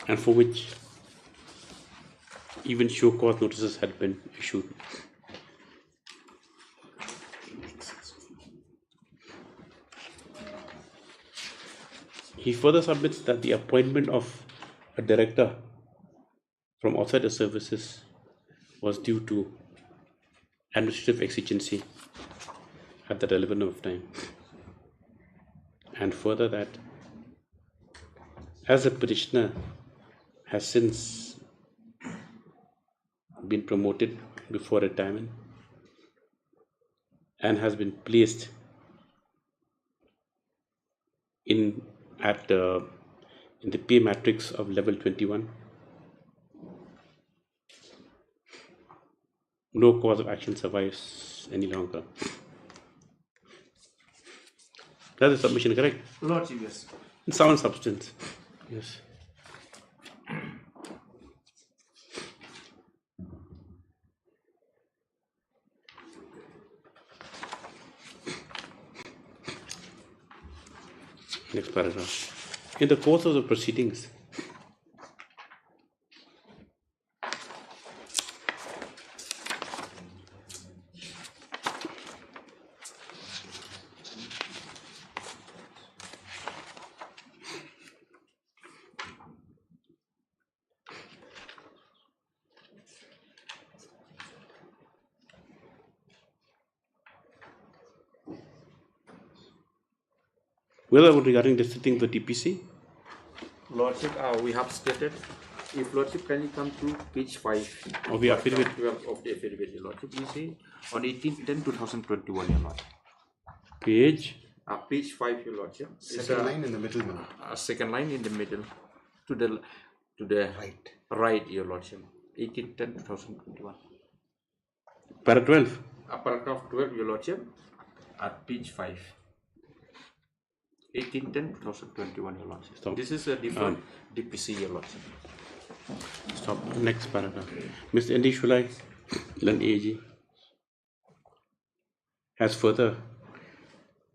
And for which even show cause notices had been issued. He further submits that the appointment of a director from outside the services was due to administrative exigency at the relevant of time. And further that as the petitioner has since been promoted before retirement and has been placed in the pay matrix of level 21, no cause of action survives any longer. That's the submission, correct? Lordship, yes. In sound substance, yes. Next paragraph. In the course of the proceedings, whether regarding the sitting of the DPC? Lordship, we have stated, if Lordship can you come to page 5 of the affidavit? Of the affidavit, Your Lordship, we say on 18/10/2021, Your Lordship. Page? Page 5, Your Lordship. Second line in the middle, Manoj. Second line in the middle, to the right, Your Lordship. 18/10/2021. Para 12? Paragraph 12, Your Lordship, at page 5. 18/10/2021, Your Lordship. Stop. This is a different DPC, Your Lordship. Stop. Next paragraph. Mr. Andy Shulai, Lund AG, has further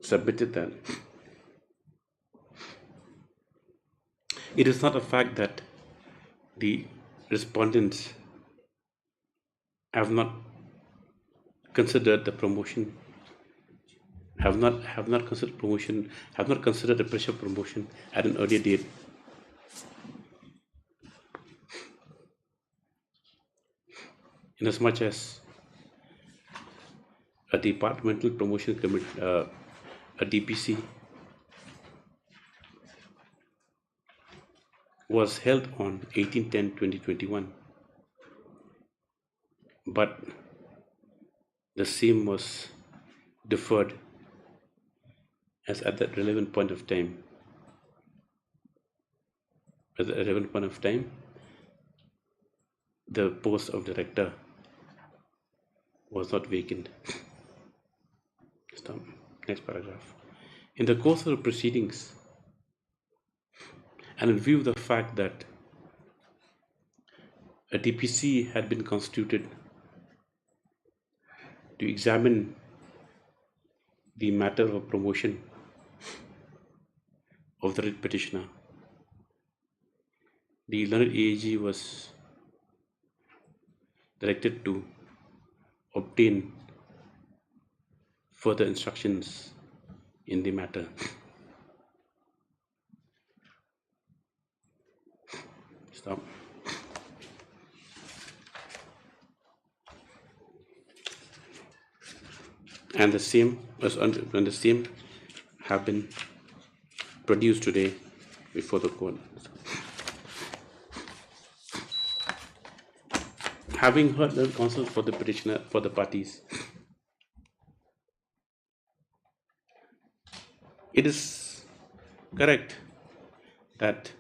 submitted that it is not a fact that the respondents have not considered the promotion, have not considered promotion, have not considered the pressure promotion at an earlier date. Inasmuch as a departmental promotion committee, a DPC, was held on 18/10/2021, but the same was deferred as at that relevant point of time. At the relevant point of time, the post of director was not vacant. Stop. Next paragraph. In the course of the proceedings, and in view of the fact that a DPC had been constituted to examine the matter of promotion of the writ petitioner, the learned AAG was directed to obtain further instructions in the matter. Stop. And the same when the same have been produced today before the court. Having heard the counsel for the petitioner for the parties, it is correct that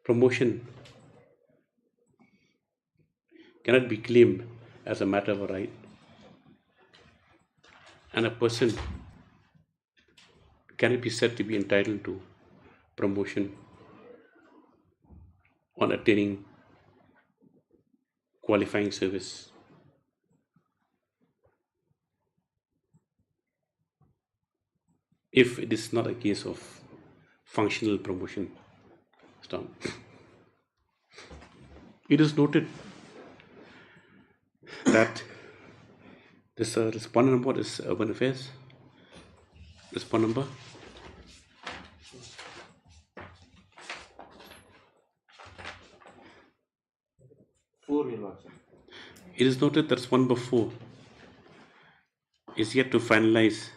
promotion cannot be claimed as a matter of a right, and a person cannot be said to be entitled to promotion on attaining qualifying service. If it is not a case of functional promotion. Stop. It is noted that this respondent number is Urban Affairs. Respondent number. It is noted that respondent number 4 is yet to finalize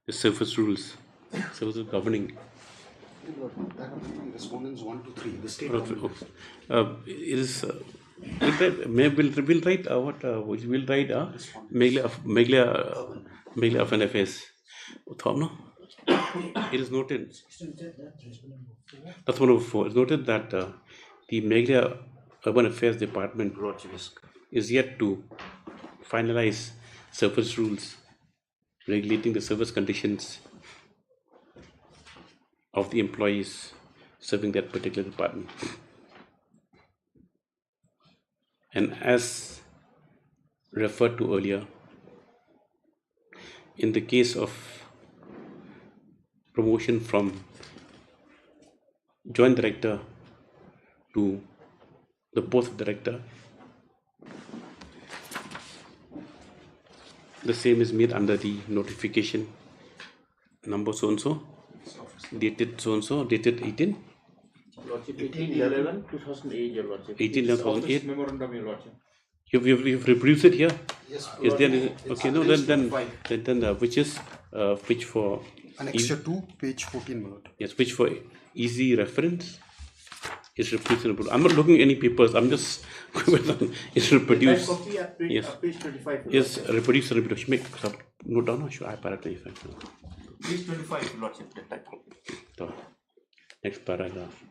the service rules, service governing. Respondents 1 to 3. The state It is. We'll write what we'll write. Meghalaya Offence Affairs. It is noted. That's one of 4. It's noted that the Meghalaya Urban Affairs Department is yet to finalize service rules regulating the service conditions of the employees serving that particular department. And as referred to earlier, in the case of promotion from joint director to the post of director, the same is made under the notification number so and so, dated so and so, dated 18. 18/11/2008, Your Lordship. 18/11/2008. Memorandum, Your Lordship. You've reproduced it here? Yes. Is there okay? No, then which is which for Annexure 2, page 14, my lord. Yes, which for easy reference is reproduced. I'm not looking at any papers. I'm just it's reproduced. Copy at page, Yes. Page 25. Yes, reproduce. Make some note down. Sure, I para 25. Page 25, Your Lordship. That type. So, next paragraph.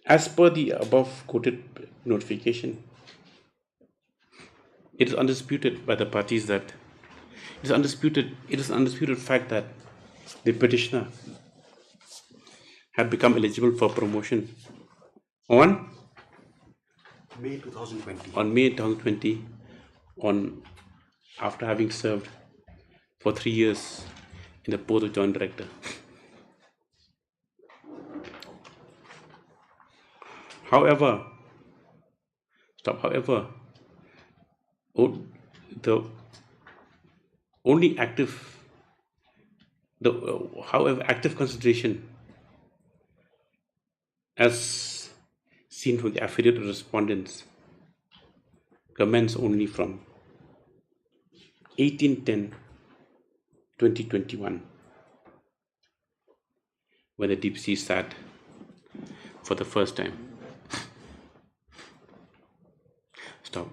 As per the above quoted notification, it is undisputed by the parties that it is an undisputed fact that the petitioner had become eligible for promotion on May 2020. On May 2020, after having served for 3 years in the post of joint director. However, the only active consideration as seen from the affidavit of respondents commence only from 18/10/2021, when the DPC sat for the first time. Stop.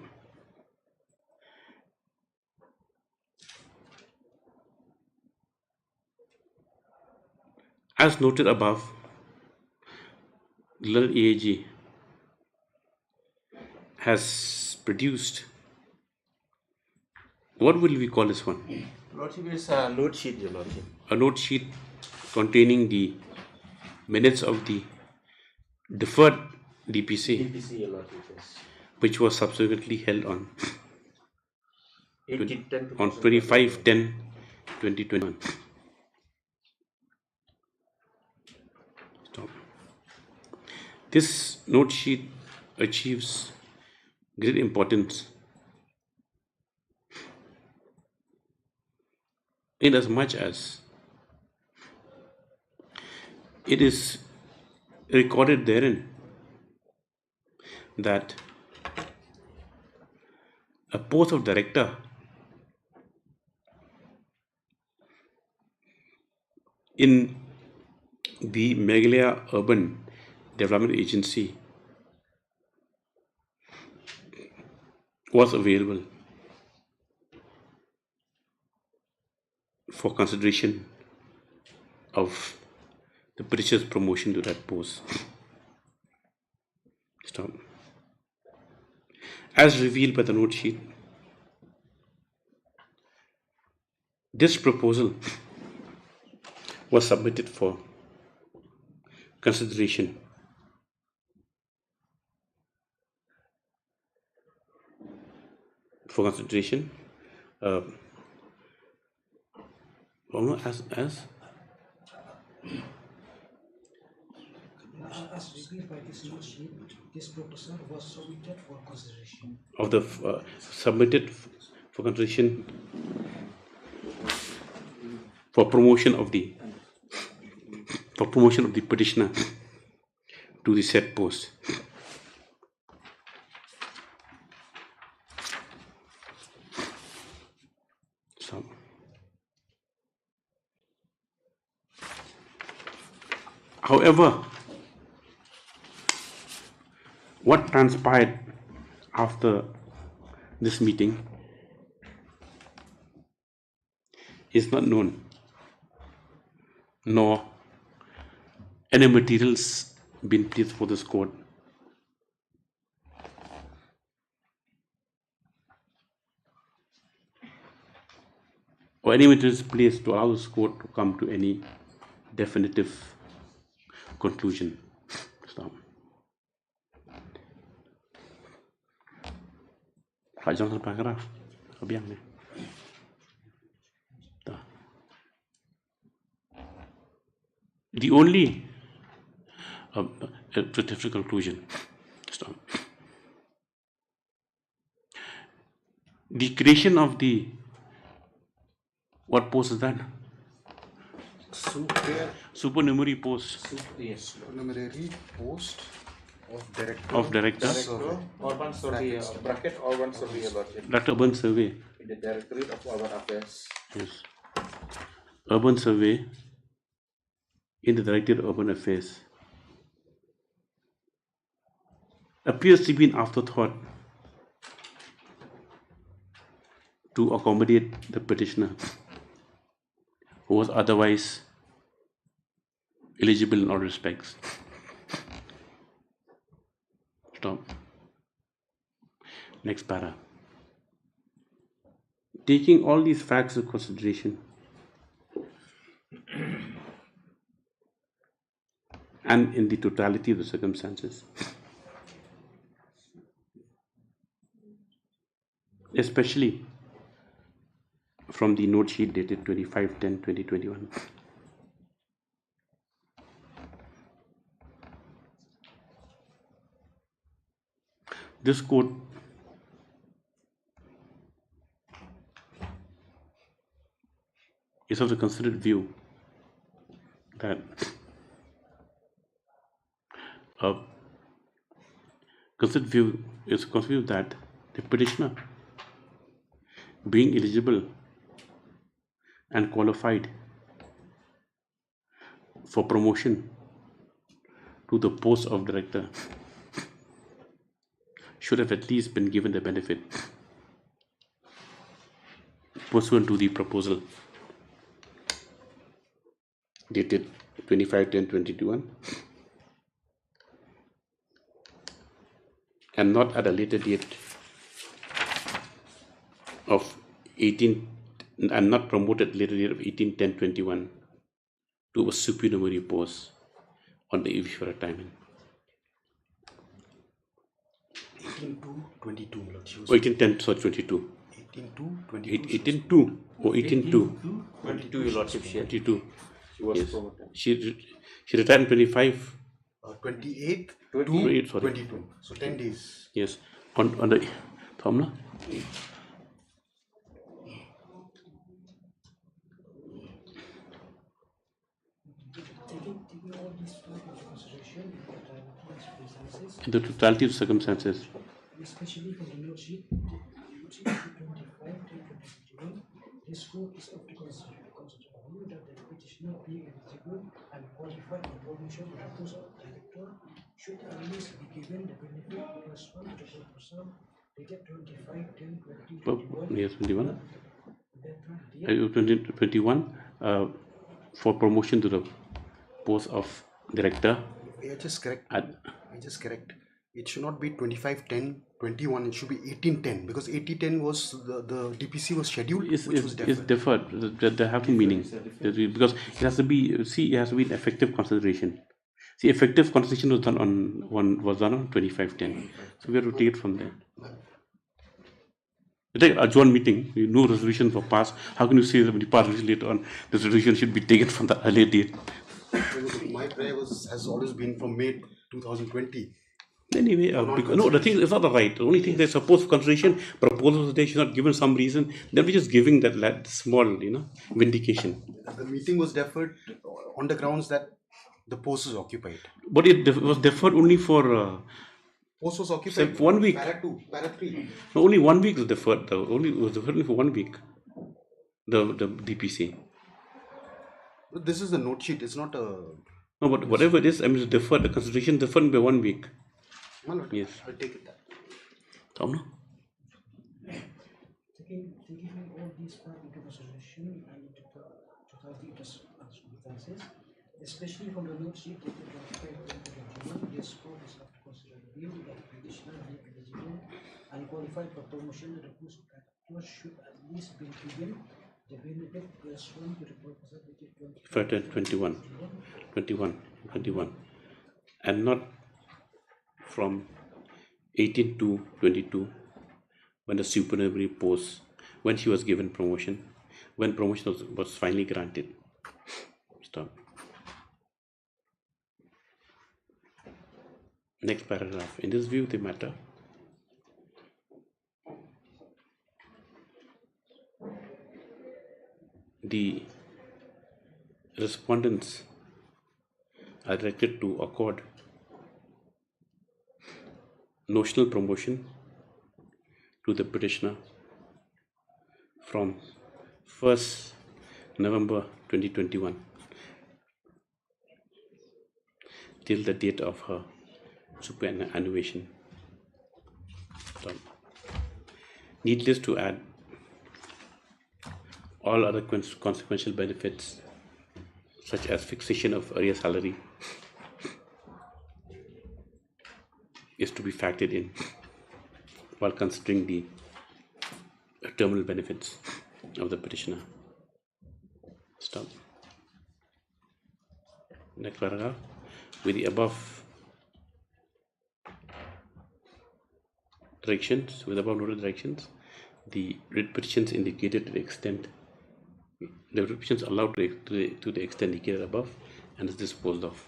As noted above, the EAG has produced, what will we call this one? Lordship is a note sheet, Your Lordship. A note sheet containing the minutes of the deferred DPC, Your Lordship, yes. which was subsequently held on 18/10 on 25/10/2021. Stop. This note sheet achieves great importance in as much as it is recorded therein that a post of director in the Meghalaya Urban Development Agency was available for consideration of the British promotion to that post. Stop. As revealed by the note sheet, this proposal was submitted for consideration As revealed by this note sheet, this proposal was submitted for consideration. of the submitted for consideration for promotion of the petitioner to the said post. So, however, what transpired after this meeting is not known, nor any materials been placed for this court. Or any materials placed to allow this court to come to any definitive conclusion. Stop. Hajang paragraph. Kabiang ni. The only definitive conclusion. Stop. The creation of the what post is that? Supernumerary post. Yes, supernumerary post of director. Of director. Urban survey, bracket urban survey, That urban survey. in the Directorate of Urban Affairs. Yes. Urban survey in the Directorate of Urban Affairs appears to be an afterthought to accommodate the petitioner, who was otherwise eligible in all respects. Stop. Next para. Taking all these facts into consideration and in the totality of the circumstances, especially from the note sheet dated 25/10/2021, this court is of the considered view that the petitioner, being eligible and qualified for promotion to the post of director, should have at least been given the benefit pursuant to the proposal dated 25/10/2021 and not at a later date of 18 and not promoted later date of 18/10/21 to a supernumerary post on the eve for retirement. 18/2/22. 18/10/22. 18/2/22. 18/2 or 18/2. 22, Your Lordship. 22. She was Yes. promoted. She retired in 25. 28 28, sorry. 22. So 10 days. Yes. on the Thomna. Taking all these factors into consideration, The totality of circumstances. especially from the note sheet 25/10/2021, this court is of the view that the petitioner being eligible and qualified for promotion to the post of director should at least be given the benefit corresponding to the proposal dated 25/10/2021. Yes, 21. 2021 for promotion to the post of director. Yeah, just correct. I just correct. It should not be 25/10/21. It should be 18/10 because 18/10 was the DPC was scheduled. It's deferred. There have no meaning because it has to be. See, it has to be an effective consideration. See, effective consideration was done on 25/10. So we have to take it from there. You take a joint meeting. No resolution for pass. How can you say that when you pass resolution later on, the resolution should be taken from the earlier date? My prayer has always been from May 2020. Anyway, no, the thing is not the right. The only thing they're supposed for consideration, proposals they should not given some reason. Then we're just giving that small, vindication. The meeting was deferred on the grounds that the post was occupied. But it was deferred only for. Post was occupied. 1 week. Para 2, para 3. No, only 1 week was deferred. It was deferred only for 1 week. The DPC. But this is the note sheet. It's not a. No, but whatever it is, I mean, it's deferred. The consideration deferred by 1 week. Yes. I'll take it that. Tomno? Taking all these factors into consideration and into totality of circumstances, especially from the note sheet dated 25/10/2021, this court is of the consider the view that the petitioner being eligible and qualified for promotion to the post of director should at least be given the benefit corresponding to the proposal dated 21, and not from 18 to 22 when the supernumerary post, when she was given promotion, when promotion was finally granted. Stop. Next paragraph. In this view, the matter the respondents are directed to accord notional promotion to the petitioner from 1st November 2021 till the date of her superannuation. Needless to add, all other consequential benefits such as fixation of arrear salary is to be factored in while considering the terminal benefits of the petitioner. Stop. Next paragraph. With the above noted directions, the writ petitions indicated to the extent the writ petitions allowed to the extent indicated above and is disposed of.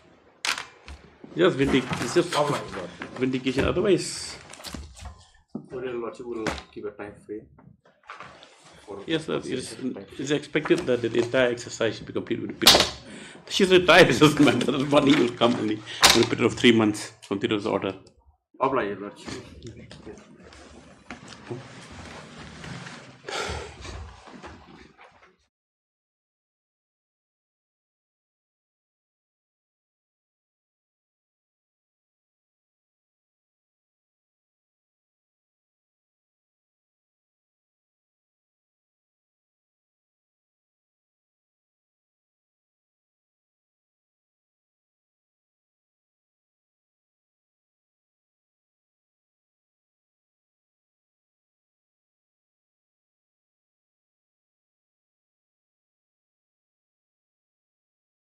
Just vindication. Otherwise, Your Lordship will keep a time frame. yes, sir. It's expected that the entire exercise should be completed with a period. She's retired. It doesn't matter. The money will come only in a period of 3 months from the order. Apply, Your Lordship.